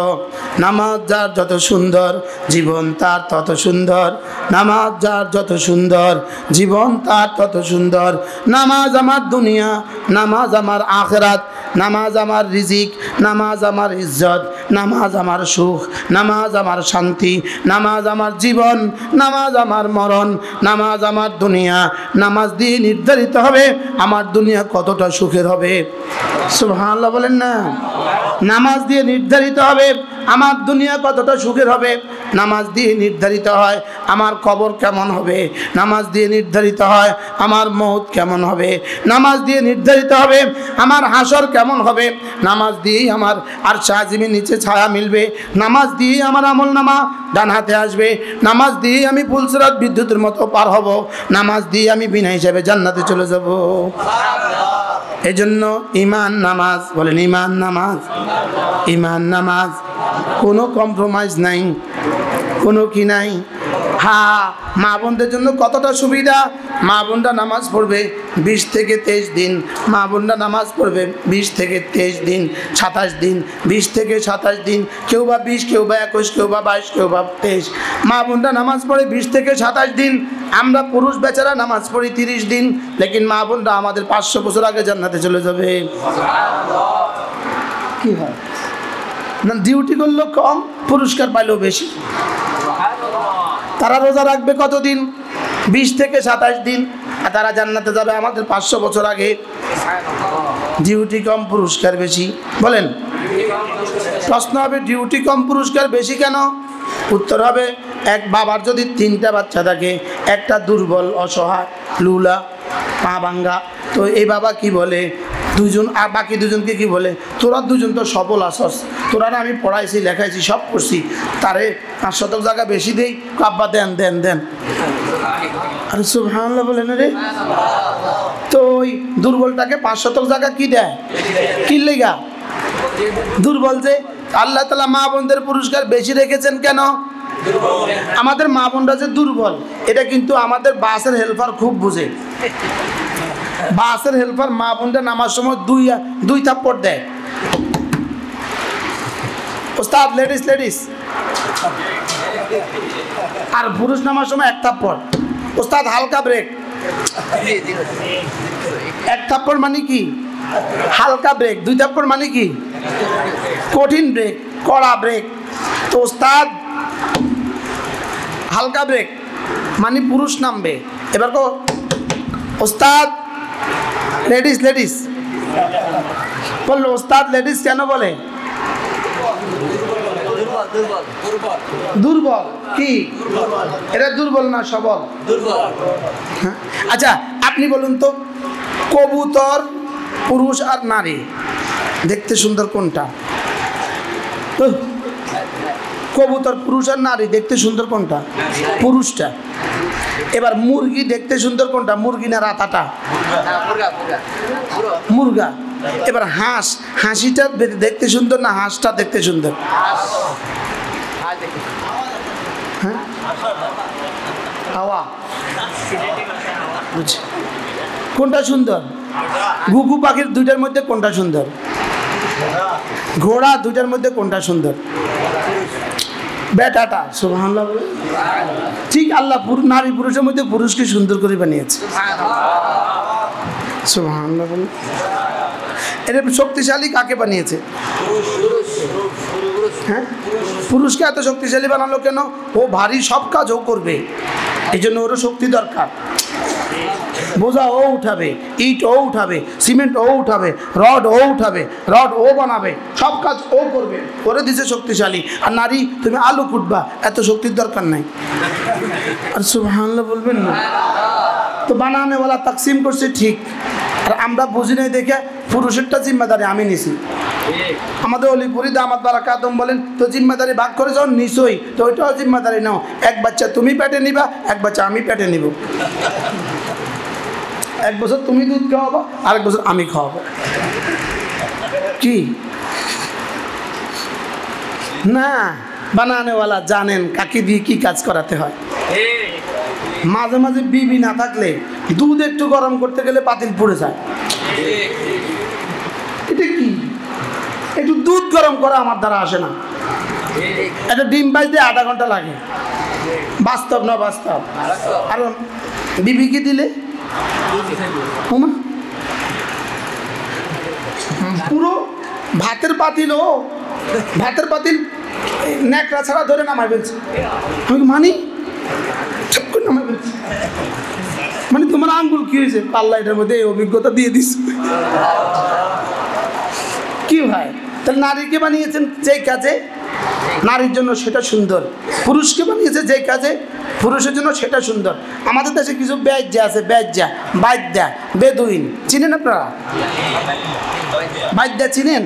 নামাজ যার যত সুন্দর, জীবন তার তত সুন্দর। নামাজ যার যত সুন্দর, জীবন তার তত সুন্দর। নামাজ আমার দুনিয়া, নামাজ আমার আখিরাত, নামাজ আমার রিজিক, নামাজ আমার ইজ্জত, নামাজ আমার সুখ, নামাজ আমার শান্তি, নামাজ আমার জীবন, নামাজ আমার মরণ, নামাজ আমার দুনিয়া। নামাজ দিয়ে নির্ধারিত হবে আমার দুনিয়া কতটা সুখের হবে। সুবহানাল্লাহ বলেন না? নামাজ দিয়ে নির্ধারিত হবে আমার দুনিয়া কতটা সুখের হবে। নামাজ দিয়ে নির্ধারিত হয় আমার কবর কেমন হবে। নামাজ দিয়ে নির্ধারিত হয় আমার মওত কেমন হবে। নামাজ দিয়ে নির্ধারিত হবে আমার হাসর কেমন হবে। নামাজ দিয়েই আমার আরশ আজিমের নিচে ছায়া মিলবে। নামাজ দিয়েই আমার আমলনামা ডান হাতে আসবে। নামাজ দিয়েই আমি পুলসিরাত বিদ্যুতের মতো পার হব। নামাজ দিয়ে আমি বিনা হিসাবে জান্নাতে চলে যাব। এজন্য ইমান নামাজ বলেন, ইমান নামাজ, ইমান নামাজ। কোনো কম্প্রোমাইজ নাই, কোনো কি নাই। হ্যাঁ, মা বোনদের জন্য কতটা সুবিধা। মা বোনরা নামাজ পড়বে 20 থেকে 23 দিন। মা বোনরা নামাজ পড়বে 20 থেকে 23 দিন, 27 দিন, 20 থেকে 27 দিন। কেউ বা 20, কেউ বা 21, কেউ বা 22, কেউ বা 23। মা বোনরা নামাজ পড়ে 20 থেকে 27 দিন। আমরা পুরুষ বেচারা নামাজ পড়ি 30 দিন। লেকিন মা বোনরা আমাদের 500 বছর আগে জান্নাতে চলে যাবে। কি হয় না? ডিউটি করলেও কম, পুরস্কার পাইলেও বেশি। তারা রোজা রাখবে কতদিন? 20 থেকে 27 দিন। আর তারা জান্নাতে যাবে আমাদের 500 বছর আগে। ডিউটি কম, পুরস্কার বেশি। বলেন, প্রশ্ন হবে ডিউটি কম পুরস্কার বেশি কেন? উত্তর হবে, এক বাবার যদি 3টা বাচ্চা থাকে, একটা দুর্বল, অসহায়, লুলা, পা ভাঙ্গা, তো এই বাবা কি বলে? 2জন, আর বাকি 2জনকে কি বলে? তোরা 2জন তো সফল আসস, তোরা আমি পড়াইছি, লেখাইছি, সব করছি, তারে 5 শতক জায়গা বেশি দেই। আব্বা দেন দেন দেন। আরে সুবহানাল্লাহ বলেন রে। তো ওই দুর্বলটাকে 5 শতক জায়গা কি দেয়? কি লেগা? দুর্বল যে। আল্লাহ তাআলা মা বোনদের পুরস্কার বেশি রেখেছেন কেন? আমাদের মা বোনরা যে দুর্বল, এটা কিন্তু আমাদের বাসের হেল্পার খুব বুঝে। বাসের হেল্পার মা বোনরা নামার সময় দুই থাপ্পড় দেয়। ওস্তাদ, লেডিস লেডিস। আর পুরুষ নামার সময় 1 থাপ্পড়। ওস্তাদ, হালকা ব্রেক। 1 থাপ্পড় মানে কি? হালকা ব্রেক। 2 থাপ্পড় মানে কি? কঠিন ব্রেক, কড়া ব্রেক। তো ওস্তাদ, হালকা ব্রেক মানে পুরুষ নামবে। এবার কো ওস্তাদ, লেডিস লেডিস বললো। ওস্তাদ লেডিস কেন বলে? দুর্বল। কি এটা? দুর্বল না সবল? হ্যাঁ। আচ্ছা, আপনি বলুন তো, কবুতর পুরুষ আর নারী দেখতে সুন্দর কোনটা? কবুতর পুরুষ আর নারী দেখতে সুন্দর কোনটা? পুরুষটা। এবার মুরগি দেখতে সুন্দর কোনটা? মুরগি না রাতাটা? মুরগা। এবার হাঁস, হাসিটা দেখতে সুন্দর না হাঁসটা দেখতে সুন্দর? হ্যাঁ, হাওয়া। কোনটা সুন্দর? ঘুঘু পাখির 2টার মধ্যে কোনটা সুন্দর? ঘোড়া 2টার মধ্যে কোনটা সুন্দর? বেটাটা। সুবহানাল্লাহ। ঠিক আল্লাহ নারী পুরুষের মধ্যে পুরুষকে সুন্দর করে বানিয়েছে। সুবহানাল্লাহ। এর শক্তিশালী কাকে বানিয়েছে? হ্যাঁ, পুরুষকে এত শক্তিশালী বানালো কেন? ও ভারী সব কাজ ও করবে, এই জন্য ওরও শক্তি দরকার। বোঝা ও উঠাবে, ইট ও উঠাবে, সিমেন্ট ও উঠাবে, রড ও উঠাবে, রড ও বানাবে, সব কাজ ও করবে, করে দিছে শক্তিশালী। আর নারী তুমি আলু কুটবা, এত শক্তির দরকার নাই। আর সুবহানাল্লাহ বলবেন না? তো বানানেওয়ালা তাকসিম করছে ঠিক, আর আমরা বুঝি নাই দেখে পুরুষেরটা জিম্মাদারি আমি নিছি। আমাদের অলিপুরি দামাত বারাকাত আদম বলেন, তো জিম্মাদারি ভাগ করে যাও নিশ্চয়ই, তো ওইটাও জিম্মাদারি নাও, এক বাচ্চা তুমি পেটে নিবা, এক বাচ্চা আমি পেটে নিব। এক বছর তুমি দুধ খাওয়াবো, আরেক বছর আমি খাওয়াবো। কি না, বানানেওয়ালা জানেন কাকে দিয়ে কি কাজ করাতে হয়। মাঝে মাঝে বিবি না থাকলে দুধ একটু গরম করতে গেলে পাতিল পুড়ে যায়। এটা কি? একটু দুধ গরম করা আমার দ্বারা আসে না। একটা ডিম বাজতে আধা ঘন্টা লাগে, বাস্তব না বাস্তব? আর বিবিকে দিলে পুরো ভাতের পাতিল, ও ভাতের পাতিল ন্যাকড়া ছাড়া ধরে নামাই ফেলছে। আমি মানি নামাই ফেলছি, মানে তোমার আঙ্গুল কি হয়েছে? পাল্লা এটার মধ্যে এই অভিজ্ঞতা দিয়ে দিস। কি ভাই, তাহলে নারীকে বানিয়েছেন যেই কাজে নারীর জন্য সেটা সুন্দর, পুরুষকে বানিয়েছে যেই কাজে পুরুষের জন্য সেটা সুন্দর। আমাদের দেশে কিছু ব্যাজ্যা আছে, ব্যাজ্যা, বাইদ্যা, বেদুইন, চিনেন আপনারা? বাইদ্যা চিনেন?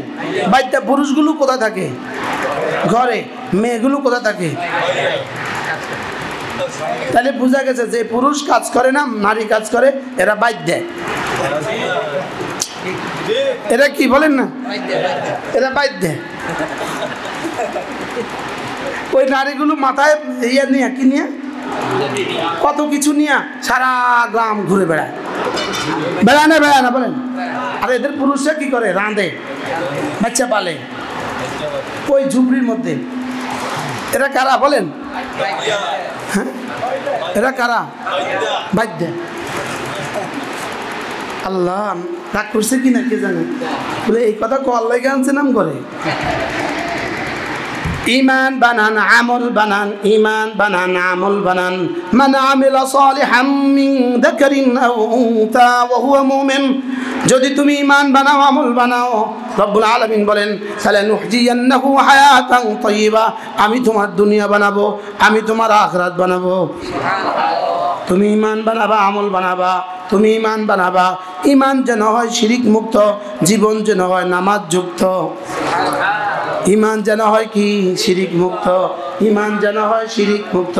বাইদ্যা পুরুষগুলো কোথায় থাকে? ঘরে। মেয়েগুলো কোথায় থাকে? তাহলে বোঝা গেছে যে পুরুষ কাজ করে না, নারী কাজ করে, এরা বাইদ্যা। এরা কি বলেন না? এরা বাইদ্যা। ওই নারীগুলো মাথায় ইয়ে নিয়ে, কি নিয়ে, কত কিছু নিয়ে সারা গ্রাম ঘুরে বেড়ায়। বেড়ায় না বলেন? আর এদের পুরুষরা কি করে? রাঁধে, বাচ্চা পালে ওই ঝুপড়ির মধ্যে। এরা কারা বলেন? হ্যাঁ, এরা কারা? বাদ্যা। আল্লাহ রাগ করছে কিনা কে জানে, বলে এই কথা কল্লাই আনছে নাম করে। ইমান বানান, আমল বানান, ইমান বানান, আমল বানান। মান আমিলা সালিহাম মিন যাকারিন আও উনসা ওয়া হুয়া মুমিন। যদি তুমি ইমান বানাও, আমল বানাও, রব্বুল আলামিন বলেন সালানুহজিয়ান্নাহু হায়াতান তাইয়্যিবা, আমি তোমার দুনিয়া বানাবো, আমি তোমার আখিরাত বানাবো। তুমি ইমান বানাবা, আমল বানাবা, তুমি ইমান বানাবা। ইমান যেন হয় শিরিক মুক্ত, জীবন যেন হয় নামাজ যুক্ত। ইমান যেন হয় কি? শিরিক মুক্ত। ইমান যেন হয় শিরিক মুক্ত,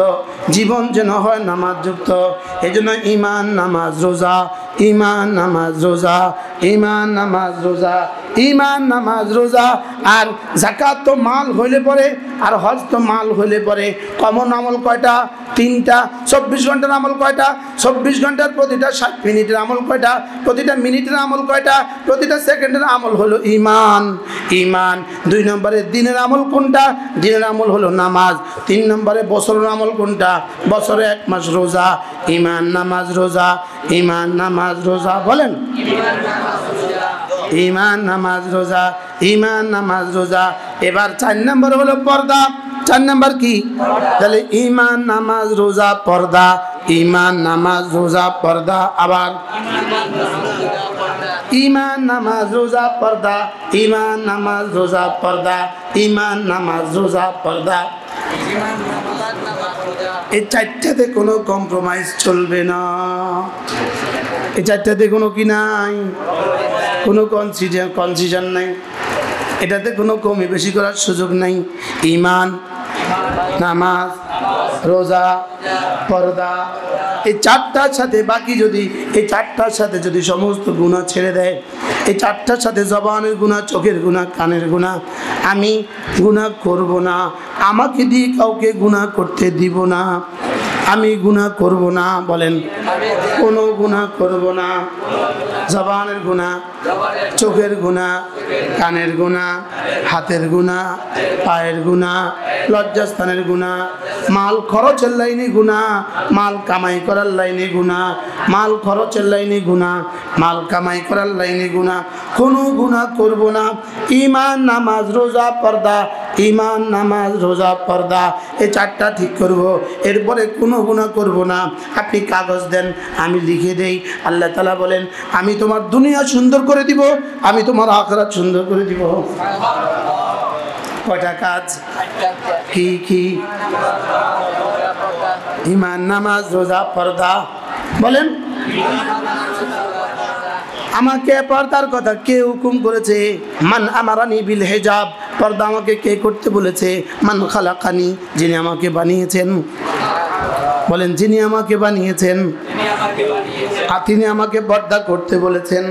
জীবন যেন হয় নামাজ যুক্ত। এই জন্য ইমান, নামাজ, রোজা, ইমান, নামাজ, রোজা, ইমান, নামাজ, রোজা, ইমান, নামাজ, রোজা। আর যাকাত তো মাল হইলে পরে, আর হজ তো মাল হইলে পরে। কমন আমল কয়টা? তিনটা। 24 ঘন্টার আমল কয়টা? 24 ঘন্টার প্রতিটা 60 মিনিটের আমল কয়টা? প্রতিটা মিনিটের আমল কয়টা? প্রতিটা সেকেন্ডের আমল হলো ইমান। ইমান। 2 নম্বরে দিনের আমল কোনটা? দিনের আমল হলো নামাজ। 3 নম্বরে বছরের আমল কোনটা? বছরে 1 মাস রোজা। ইমান, নামাজ, রোজা, ইমান, নামাজ, রোজা। বলেন ইমান, নামাজ, রোজা, ইমান, নামাজ, রোজা। এবার 4 নম্বর হলো পর্দা। 4 নম্বর কি? তাহলে ইমান, নামাজ, রোজা, পর্দা। ইমান, নামাজ, রোজা, পর্দা। আবার ইমান, নামাজ, রোজা, পর্দা। ইমান, নামাজ, রোজা, পর্দা। ইমান, নামাজ, রোজা, পর্দা। এই 4টাতে কোনো কম্প্রোমাইজ চলবে না। এই 4টাতে কোনো কি নাই, কোনো কনসিশন নাই। এটাতে কোনো কমই বেশি করার সুযোগ নাই। ইমান, নামাজ, রোজা, পর্দা, এই 4টার সাথে বাকি যদি, এই 4টার সাথে যদি সমস্ত গুনাহ ছেড়ে দেয়, এই 4টার সাথে জবানের গুনাহ, চোখের গুনাহ, কানের গুনাহ, আমি গুনাহ করব না, আমাকে দিয়ে কাউকে গুনাহ করতে দিব না, আমি গুনাহ করব না। বলেন কোনো গুনাহ করব না। জবানের গুনাহ, চোখের গুনাহ, কানের গুনাহ, হাতের গুনাহ, পায়ের গুনাহ, লজ্জাস্থানের গুনাহ, মাল খরচের লাইনে গুনাহ, মাল কামাই করার লাইনে গুনাহ, মাল খরচের লাইনে গুনাহ, মাল কামাই করার লাইনে গুনাহ, কোনো গুনাহ করব না। ইমান, নামাজ, রোজা, পর্দা, ঈমান, নামাজ, রোজা, পর্দা, এই 4টা ঠিক করব, এরপরে কোনো গুনাহ করব না। আপনি কাগজ দেন, আমি লিখে দেই। আল্লাহ তাআলা বলেন, আমি তোমার দুনিয়া সুন্দর করে দিব, আমি তোমার আখিরাত সুন্দর করে দিব। কয়টা কাজ? কি কি? ঈমান, নামাজ, রোজা, পর্দা। বলেন, আমাকে পর্দার কথা কে হুকুম করেছে? মান আমারানি বিল হিজাব, পর্দা আমাকে কে করতে বলেছে? মান খালাকানি, যিনি আমাকে বানিয়েছেন। বলেন, যিনি আমাকে বানিয়েছেন, তিনি আমাকে পর্দা করতে বলেছেন।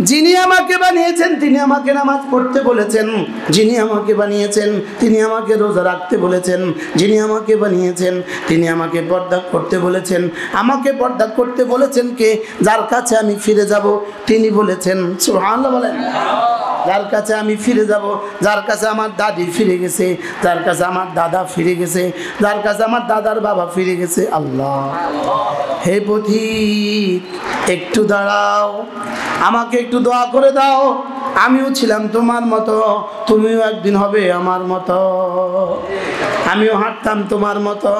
যিনি আমাকে বানিয়েছেন তিনি আমাকে নামাজ পড়তে বলেছেন। যিনি আমাকে বানিয়েছেন তিনি আমাকে রোজা রাখতে বলেছেন। যিনি আমাকে বানিয়েছেন তিনি আমাকে পর্দা করতে বলেছেন। আমাকে পর্দা করতে বলেছেন কে? যার কাছে আমি ফিরে যাব তিনি বলেছেন। সুবহানাল্লাহ বলেন। যার কাছে আমি ফিরে যাব, যার কাছে আমার দাদি ফিরে গেছে, যার কাছে আমার দাদা ফিরে গেছে, যার কাছে আমার দাদার বাবা ফিরে গেছে। আল্লাহ, হে পথিক একটু দাঁড়াও, আমাকে একটু দোয়া করে দাও। আমিও ছিলাম তোমার মতো, তুমিও একদিন হবে আমার মতো। আমিও হাঁটতাম তোমার মতো,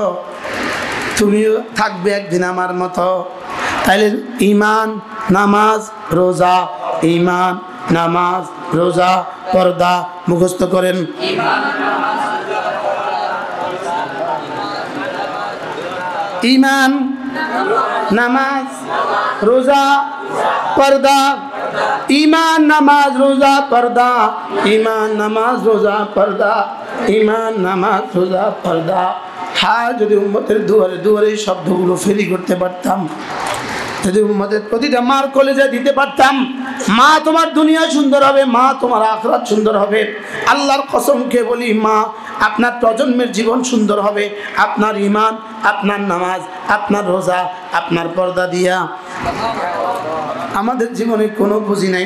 তুমিও থাকবে একদিন আমার মতো। তাইলে ঈমান, নামাজ, রোজা, ঈমান, নামাজ, রোজা, পর্দা মুখস্থ করেন। ঈমান, নামাজ, রোজা, পর্দা। ঈমান, নামাজ, রোজা, পর্দা। ঈমান, নামাজ, রোজা, পর্দা। ঈমান, নামাজ, রোজা, পর্দা। হ্যাঁ, যদি উম্মতের দুয়ারে দুয়ারে এই শব্দগুলো ফেরি করতে পারতাম, যদি উম্মতের প্রতিটা মার কলেজে দিতে পারতাম, মা তোমার দুনিয়া সুন্দর হবে, মা তোমার আখিরাত সুন্দর হবে। আল্লাহর কসমকে বলি, মা আপনার প্রজন্মের জীবন সুন্দর হবে আপনার ঈমান, আপনার নামাজ, আপনার রোজা, আপনার পর্দা দিয়া। আমাদের জীবনে কোনো পুঁজি নাই,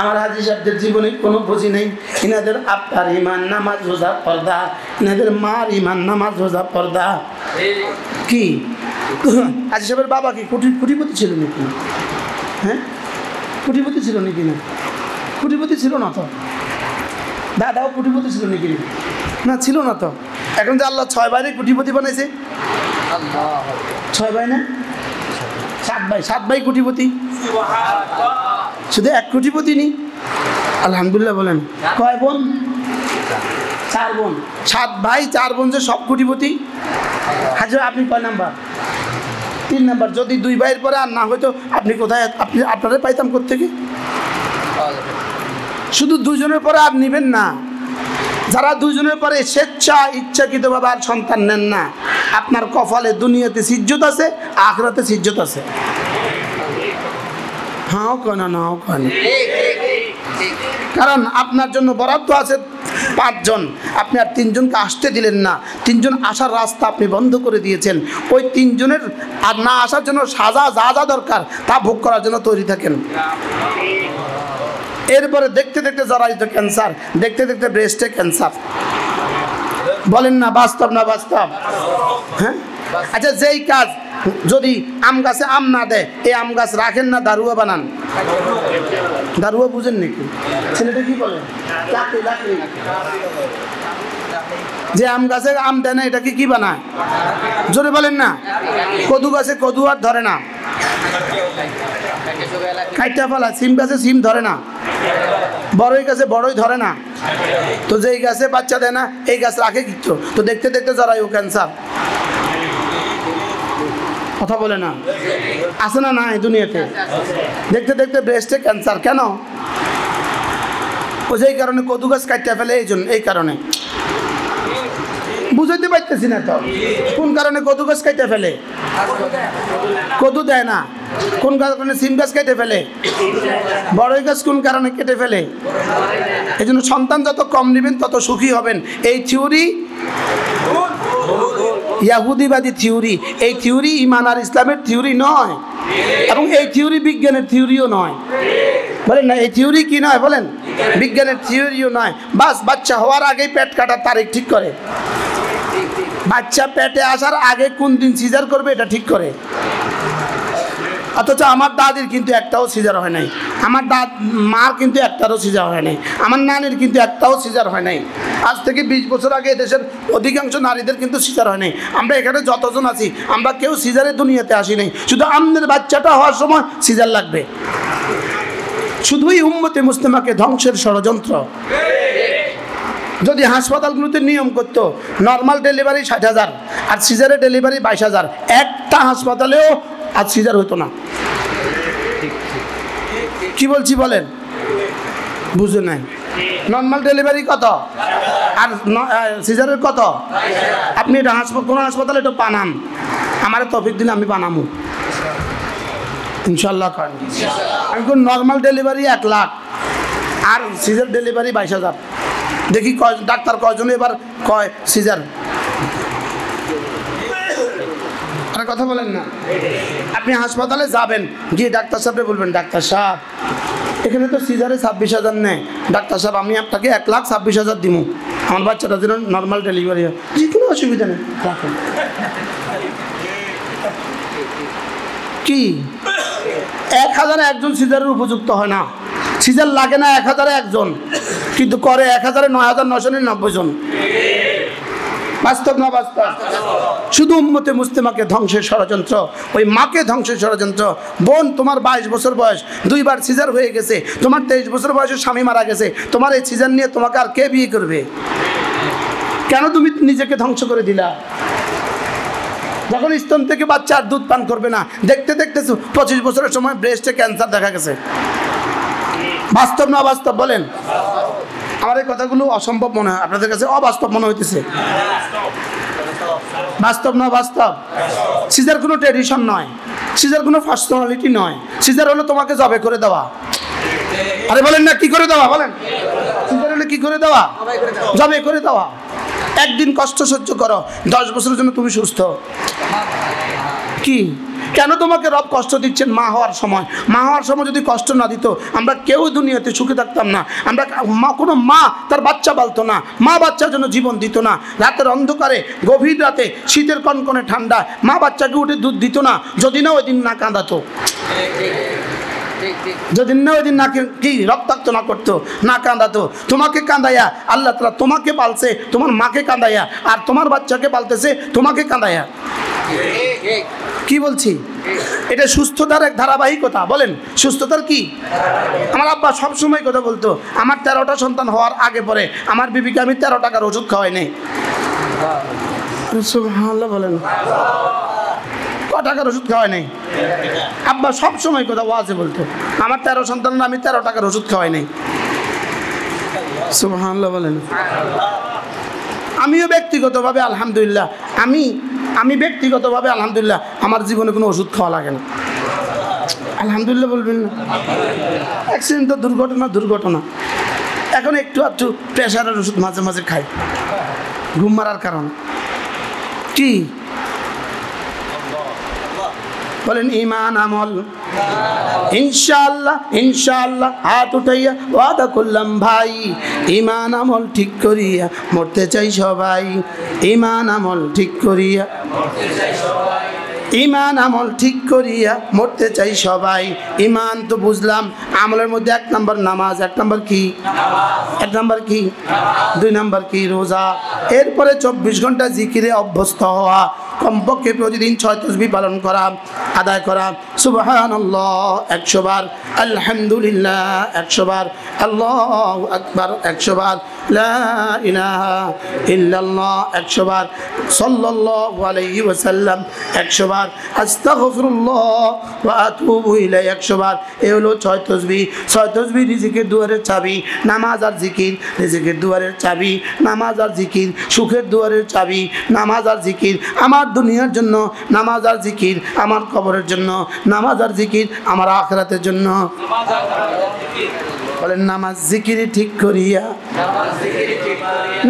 আমার হাজী সাহেবদের জীবনে কোনো পুঁজি নেই। ইনাদের আপনার ঈমান, নামাজ, রোজা, পর্দা। ইনাদের মার ঈমান, নামাজ, রোজা, পর্দা। কি হাজী সাহেবের বাবা কি কোটিপতি ছিল নাকি? হ্যাঁ, কোটিপতি ছিল নাকি? না, কোটিপতি ছিল না তো। দাদাও কোটিপতি ছিল নাকি? না, ছিল না তো। এখন যে আল্লাহ 6 ভাইরে কোটিপতি বানাইছে। 6 ভাই না, 7 ভাই, 7 ভাই কোটিপতি। শুধু 1 কোটিপতি নেই। আলহামদুলিল্লাহ বলেন। কয় বোন? 4 বোন। 7 ভাই 4 বোন, যে সব কোটিপতি। হাজার আপনি কয় নাম্বার? 3 নাম্বার। যদি 2 ভাইয়ের পরে আর না হয়তো আপনি কোথায়, আপনারা পাইতাম কোত্থেকে? শুধু 2 জনের পরে আর নিবেন না। যারা 2 জনের পরে ইচ্ছাকৃতভাবে আর সন্তান নেন না, আপনার কপালে দুনিয়াতে ইজ্জত আছে, আখিরাতে ইজ্জত আছে। হ্যাঁ কেন না কেন? কারণ আপনার জন্য বরাদ্দ আছে 5 জন, আপনি আর 3 জনকে আসতে দিলেন না। 3 জন আসার রাস্তা আপনি বন্ধ করে দিয়েছেন। ওই 3 জনের আর না আসার জন্য সাজা যা যা দরকার তা ভোগ করার জন্য তৈরি থাকেন। এরপরে দেখতে দেখতে জরায়ুতে ক্যান্সার, দেখতে দেখতে ব্রেস্টে ক্যান্সার। বলেন না বাস্তব না বাস্তব? হ্যাঁ, আচ্ছা, যেই কাজ যদি আম গাছে আম না দেয়, এই আম গাছ রাখেন না দারুয়া বানান? দারুয়া বুঝেন নাকি? ছেলেটা কি বলে? যে আম গাছে আম দেয় না, এটাকে কি বানায়? জোরে বলেন না। কদু গাছে কদু আর ধরে না, কাইটা ফেলা। সিম গাছে সিম ধরে না, বড়ই গাছে বড়ই ধরে না। তো যেই গাছে বাচ্চা দেয় না, এই গাছ রাখে কিচ্ছু। তো দেখতে দেখতে জরায়ু ক্যান্সার। কথা বলে না? আছে না না এই দুনিয়াতে? দেখতে দেখতে ব্রেস্টে ক্যান্সার। কেন? ও যেই কারণে কদু গাছ কাটতে ফেলে, এই জন্য, এই কারণে। বুঝাইতে পারতেছি না তো কোন কারণে কদু গাছ কাটতে ফেলে। কদু দেয় না, কোন কারণে সিম গাছ কেটে ফেলে, বড়ই গাছ কোন কারণে কেটে ফেলে। এই জন্য সন্তান যত কম নেবেন তত সুখী হবেন। এই থিওরি ইয়াহুদিবাদী থিওরি। এই থিওরি ঈমান আর ইসলামের থিওরি নয়, এবং এই থিওরি বিজ্ঞানের থিওরিও নয়। বলেন না, এই থিওরি কি নয়? বলেন, বিজ্ঞানের থিওরিও নয়। বাস বাচ্চা হওয়ার আগেই পেট কাটার তারিখ ঠিক করে, বাচ্চা পেটে আসার আগে কোন দিন সিজার করবে এটা ঠিক করে। অথচ আমার দাদির কিন্তু একটাও সিজার হয় নাই, আমার মার কিন্তু একটারও সিজার হয় নাই, আমার নানির কিন্তু একটাও সিজার হয় নাই। আজ থেকে 20 বছর আগে দেশের অধিকাংশ নারীদের কিন্তু সিজার হয় নাই। আমরা এখানে যতজন আছি আমরা কেউ সিজারের দুনিয়াতে আসি নাই, শুধু আমাদের বাচ্চাটা হওয়ার সময় সিজার লাগবে। শুধুই উম্মতে মুসলিমাকে ধ্বংসের ষড়যন্ত্র। যদি হাসপাতালগুলোতে নিয়ম করতো নর্মাল ডেলিভারি 60,000 আর সিজারের ডেলিভারি 22,000, একটা হাসপাতালেও আর সিজার হতো না। কি বলছি বলেন? বুঝে নাই? নর্মাল ডেলিভারি কত আর সিজারের কত? আপনি এটা কোনো হাসপাতালে এটা বানান, আমার তৌফিক দিলে আমি বানাবো ইনশাল্লাহ। আমি কোন নর্মাল ডেলিভারি 1 লাখ আর সিজার ডেলিভারি 22,000। দেখি ডাক্তার কয়জন এবার কয় সিজার। আর কথা বলেন না। আপনি হাসপাতালে যাবেন, গিয়ে ডাক্তার সাহেবকে বলবেন, ডাক্তার সাহেব এখানে তো সিজারে 26,000 নেই, ডাক্তার সাহেব আমি আপনাকে 1,26,000 দিব, আমার বাচ্চাটা যেন নর্মাল ডেলিভারি হয়। যে কোনো অসুবিধা নেই, রাখেন। কি 1,000-এ একজন সিজারের উপযুক্ত হয় না, সিজার লাগে না 1,000-এ একজন, কিন্তু করে 1,000-এ 9,999 জন। বাস্তব না বাস্তব? শুধু উম্মতে মুসলিমাকে ধ্বংসের ষড়যন্ত্র, ওই মাকে ধ্বংসের ষড়যন্ত্র। বোন, তোমার 22 বছর বয়স, 2বার সিজার হয়ে গেছে, তোমার 23 বছর বয়সে স্বামী মারা গেছে, তোমার এই সিজার নিয়ে তোমাকে আর কে বিয়ে করবে? কেন তুমি নিজেকে ধ্বংস করে দিলা? যখন স্তন থেকে বাচ্চা আর দুধ পান করবে না, দেখতে দেখতে 25 বছরের সময় ব্রেস্টে ক্যান্সার দেখা গেছে। বাস্তব না বাস্তব বলেন? আমার এই কথাগুলো অসম্ভব মনে হয়, আপনাদের কাছে অবাস্তব মনে হইতেছে। বাস্তব না বাস্তব? সিজার কোনো ট্রেডিশন নয়, সিজার কোনো পার্সোনালিটি নয়, সিজার হলো তোমাকে জবে করে দেওয়া। আরে বলেন না, কি করে দেওয়া বলেন? সিজার হলে কি করে দেওয়া? জবে করে দেওয়া। একদিন কষ্ট সহ্য করো, 10 বছরের জন্য তুমি সুস্থ। কি কেন তোমাকে রব কষ্ট দিচ্ছেন? মা হওয়ার সময়, মা হওয়ার সময় যদি কষ্ট না দিত আমরা কেউ দুনিয়াতে সুখে থাকতাম না। আমরা কোনো মা তার বাচ্চা পালতো না, মা বাচ্চার জন্য জীবন দিত না। রাতের অন্ধকারে, গভীর রাতে, শীতের কনকনে ঠান্ডা, মা বাচ্চাকে উঠে দুধ দিত না, যদি না ওই দিন না কাঁদাতো, যদি না ওই দিন না কি রক্তাক্ত না করতো, না কাঁদাতো। তোমাকে কাঁদাইয়া আল্লাহ তাআলা তোমাকে পালছে, তোমার মাকে কাঁদাইয়া, আর তোমার বাচ্চাকে পালতেছে তোমাকে কাঁদাইয়া। কি বলছি? এটা সুস্থতার এক ধারাবাহিকতা। বলেন সুস্থতার কি? আমার আব্বা সবসময় কথা বলতো, আমার 13টা সন্তান হওয়ার আগে পরে আমার বিবিকে আমি 13 টাকার ওষুধ খাওয়াই নাই। সুবহানাল্লাহ বলেন। ক টাকার ওষুধ খাওয়াই নাই? আব্বা সবসময় কথা ওয়াজে বলতো, আমার 13 সন্তান আমি 13 টাকার ওষুধ খাওয়াই নাই। সুবহানাল্লাহ বলেন। আমিও ব্যক্তিগতভাবে আলহামদুলিল্লাহ, আমি ব্যক্তিগতভাবে আলহামদুলিল্লাহ আমার জীবনে কোনো ওষুধ খাওয়া লাগে না। আলহামদুলিল্লাহ বলবেন না? অ্যাক্সিডেন্ট তো দুর্ঘটনা। এখন একটু প্রেশারের ওষুধ মাঝে মাঝে খাই, ঘুম মারার কারণে। কি বলেন? ঈমান আমল ইনশাআল্লাহ, ইনশাআল্লাহ হাত উঠাইয়া ওয়াদা করলাম ভাই, ঈমান আমল ঠিক করিয়া মরতে চাই সবাই। ঈমান আমল ঠিক করিয়া, ঈমান আমল ঠিক করিয়া মরতে চাই সবাই। ঈমান তো বুঝলাম, আমলের মধ্যে 1 নম্বর নামাজ, 1 নম্বর কি? 1 নম্বর কি? 2 নম্বর কি? রোজা। এরপরে 24 ঘন্টা জিকিরে অভ্যস্ত হওয়া, কমপক্ষে প্রতিদিন 6 তাসবিহ পালন করা, আদায় করা। সুবহানাল্লাহ 100 বার, আলহামদুলিল্লাহ 100 বার, আল্লাহু আকবার 100 বার, লা ইলাহা ইল্লাল্লাহ 100 বার, সাল্লাল্লাহু আলাইহি ওয়াসাল্লাম 100 বার, আস্তাগফিরুল্লাহ ওয়া আতুবু ইলাইহি 100 বার। এ হলো 6 তাসবিহ। 6 তাসবিহ রিজিকের দুয়ারের চাবি। নামাজ আর জিকির রিজিকের দুয়ারের চাবি, নামাজ আর জিকির সুখের দুয়ারের চাবি। নামাজ আর জিকির আমার দুনিয়ার জন্য, নামাজ আর জিকির আমার কবরের জন্য, নামাজ আর জিকির আমার আখিরাতের জন্য। বলেন নামাজ জিকির ঠিক করিয়া,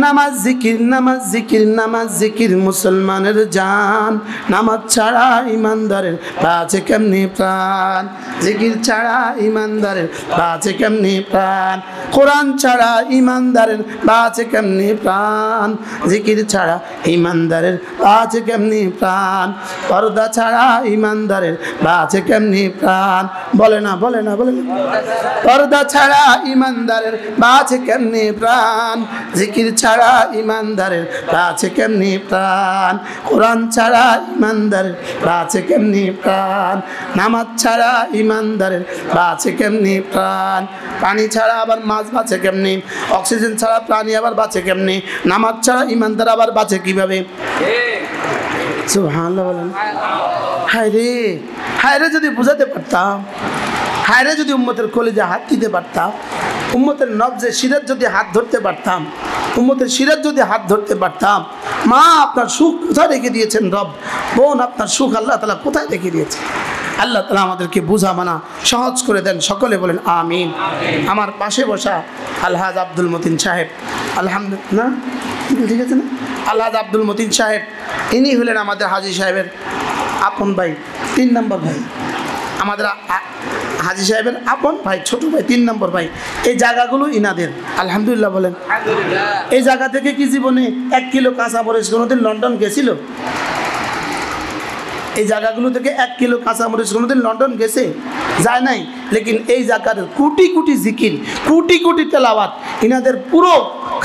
নামাজ জিকির, নামাজ জিকির, নামাজ জিকির মুসলমানের জান। নামাজ ছাড়া ইমানদারের বাঁচে কেমনি প্রাণ, জিকির ছাড়া ইমানদারের বাঁচে কেমনি প্রাণ, কোরআন ছাড়া ইমানদারের বাঁচে কেমনি প্রাণ, জিকির ছাড়া ইমানদারের বাঁচে কেমনি প্রাণ, পর্দা ছাড়া ইমানদারের বাঁচে কেমনি প্রাণ। বলে না বলে না বলে না। পর্দা ছাড়া ইমানদারের বাঁচে কেমনি প্রাণ, জিকির ছাড়া ইমানদারের বাঁচে কেমনি প্রাণ, কোরআন ছাড়া ইমানদারের বাঁচে কেমনি প্রাণ, নামাজ ছাড়া ইমানদারের বাঁচে কেমনি প্রাণ, পানি ছাড়া আবার মাছ বাঁচে কেমনি, অক্সিজেন ছাড়া প্রাণী আবার বাঁচে কেমনি, নামাজ ছাড়া ইমানদার আবার বাঁচে কিভাবে? সুবহানাল্লাহ বলেন। হায় রে যদি বুঝাতে পারতাম, হায় রে যদি উম্মতের কলিজা হাত দিতে পারতাম, উম্মতের নবজে সিরাত যদি হাত ধরতে পারতাম, উম্মতের সিরাত যদি হাত ধরতে পারতাম। মা আপনার সুখ কোথায় রেখে দিয়েছেন রব, বোন আপনার সুখ আল্লাহ তাআলা কোথায় রেখে দিয়েছে? আল্লাহ তাআলা আমাদেরকে বুঝা মানা সহজ করে দেন, সকলে বলেন আমিন। আমার পাশে বসা আলহাজ আব্দুল মতিন সাহেব, আলহামদুলিল্লাহ, ঠিক আছে না? আলহাজ আব্দুল মতিন সাহেব, ইনি হলেন আমাদের হাজী সাহেবের আপন ভাই, 3 নম্বর ভাই, আমাদের হাজী সাহেবের আপন ভাই, ছোট ভাই, 3 নম্বর ভাই। এই জায়গাগুলো ইনাদের, আলহামদুলিল্লাহ বলেন। এই জায়গা থেকে কি জীবনে 1 কিলো কাঁচা মরিচ কোনোদিন লন্ডন গেছিল? এই জায়গাগুলো থেকে 1 কিলো কাঁচা মরিচ কোনোদিন লন্ডন গেছে? যায় নাই। লেকিন এই জায়গার কোটি কোটি জিকির, কোটি কোটি তেলাওয়াত ইনাদের পুরো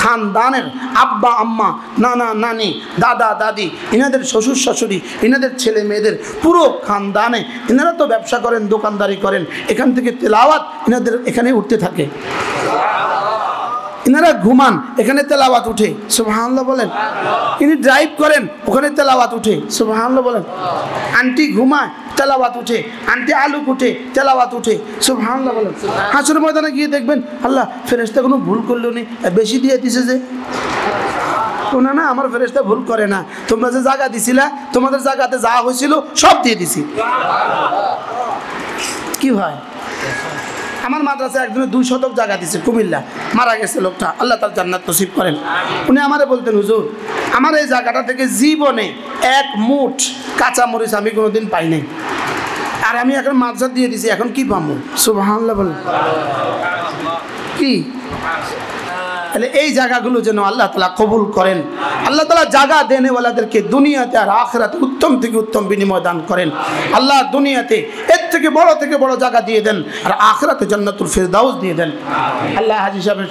খানদানের আব্বা আম্মা, নানা নানি, দাদা দাদি, ইনাদের শ্বশুর শাশুড়ি, ইনাদের ছেলে মেয়েদের পুরো খানদানে, ইনারা তো ব্যবসা করেন, দোকানদারি করেন, এখান থেকে তেলাওয়াত ইনাদের এখানে উঠতে থাকে। ইনারা ঘুমান, এখানে তেলাওয়াত উঠে, সুবহানাল্লাহ বলেন। ইনি ড্রাইভ করেন, ওখানে তেলাওয়াত উঠে, সুবহানাল্লাহ বলেন। আন্টি ঘুমায়, তেলাওয়াত উঠে, আন্টি আলু কুটে, তেলাওয়াত উঠে, সুবহানাল্লাহ বলেন। হাসরের ময়দানে গিয়ে দেখবেন আল্লাহ ফেরেশতা কোনো ভুল করলো নি, বেশি দিয়ে দিছে যে। না না, আমার ফেরেশতা ভুল করে না, তোমরা যে জায়গা দিছিলা, তোমাদের জায়গাতে যা হয়েছিল সব দিয়ে দিছি। কি হয়, আমার মাদ্রাসায় একজনের 2 শতক জায়গা দিছে, কুমিল্লা, মারা গেছে লোকটা, আল্লাহ তার জান্নাত নসিব করেন। উনি আমারে বলতেন, হুজুর আমার এই জায়গাটা থেকে জীবনে 1 মুঠ কাঁচা মরিচ আমি কোনোদিন পাই নাই, আর আমি এখন মাদ্রাসা দিয়ে দিছি, এখন কি পাবো? সুবহানাল্লাহ বলেন। কি তাহলে এই জায়গাগুলো যেন আল্লাহ তাআলা কবুল করেন। আল্লাহ তাআলা জায়গা দেনেওয়ালাদেরকে দুনিয়াতে আর আখিরাতে উত্তম থেকে উত্তম বিনিময় দান করেন। আল্লাহ দুনিয়াতে এর থেকে বড় জায়গা দিয়ে দেন, আর আখিরাতে জান্নাতুল ফিরদাউস দিয়ে দেন। আল্লাহ হাজী সাহেবের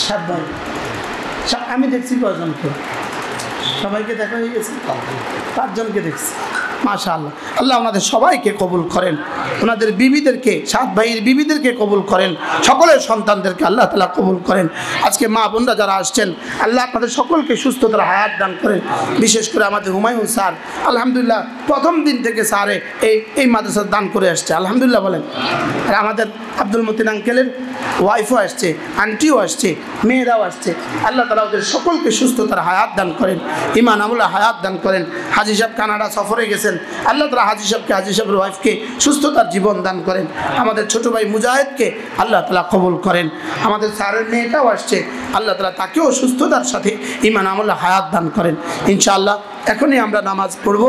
7 ভাই, আমি দেখছি কয়জনকে, সবাইকে দেখা হয়ে গেছে, 5 জনকে দেখছি, মাশাআল্লাহ। আল্লাহ ওনাদের সবাইকে কবুল করেন, ওনাদের বিবিদেরকে, 7 ভাইয়ের বিবিদেরকে কবুল করেন, সকলের সন্তানদেরকে আল্লাহ তাআলা কবুল করেন। আজকে মা বোনরা যারা আসছেন, আল্লাহ আপনাদের সকলকে সুস্থতার হায়াত দান করেন। বিশেষ করে আমাদের হুমায়ুন স্যার, আলহামদুলিল্লাহ প্রথম দিন থেকে স্যারে এই মাদ্রাসা দান করে আসছে, আলহামদুলিল্লাহ বলেন। আর আমাদের আব্দুল মতিন আঙ্কেলের ওয়াইফও আসছে, আন্টিও আসছে, মেয়েরাও আসছে। আল্লাহ তাআলা ওদের সকলকে সুস্থতার হায়াত দান করেন, ঈমান আমলে হায়াত দান করেন। হাজী সাহেব কানাডা সফরে গেছেন, আল্লাহ তাআলা হাজী সাহেবকে, হাজী সাহেবের ওয়াইফকে সুস্থতার জীবন দান করেন। আমাদের ছোট ভাই মুজাহিদকে আল্লাহ তাআলা কবুল করেন। আমাদের স্যারের মেয়েটাও আসছে, আল্লাহ তাআলা তাকেও সুস্থতার সাথে ঈমান আমলে হায়াত দান করেন। ইনশাআল্লাহ এখনই আমরা নামাজ পড়ব,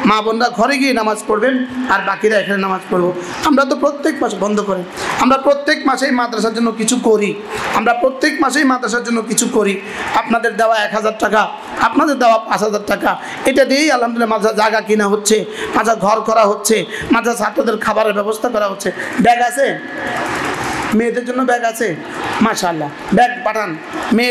মা বোনরা ঘরে গিয়ে নামাজ পড়বেন, আর বাকিরা এখানে নামাজ পড়ব। আমরা তো প্রত্যেক মাসে বন্ধ করি, আমরা প্রত্যেক মাসেই মাদ্রাসার জন্য কিছু করি, আমরা প্রত্যেক মাসেই মাদ্রাসার জন্য কিছু করি। আপনাদের দেওয়া 1000 টাকা, আপনাদের দেওয়া 5000 টাকা, এটা দিয়েই আলহামদুলিল্লাহ মাদ্রাসা জায়গা কিনা হচ্ছে, মাদ্রাসা ঘর করা হচ্ছে, মাদ্রাসা ছাত্রদের খাবারের ব্যবস্থা করা হচ্ছে। ব্যাগ আছে, মেয়েদের জন্য ব্যাগ আছে, মাশাআল্লাহ, ব্যাগ পাঠান। মেয়ে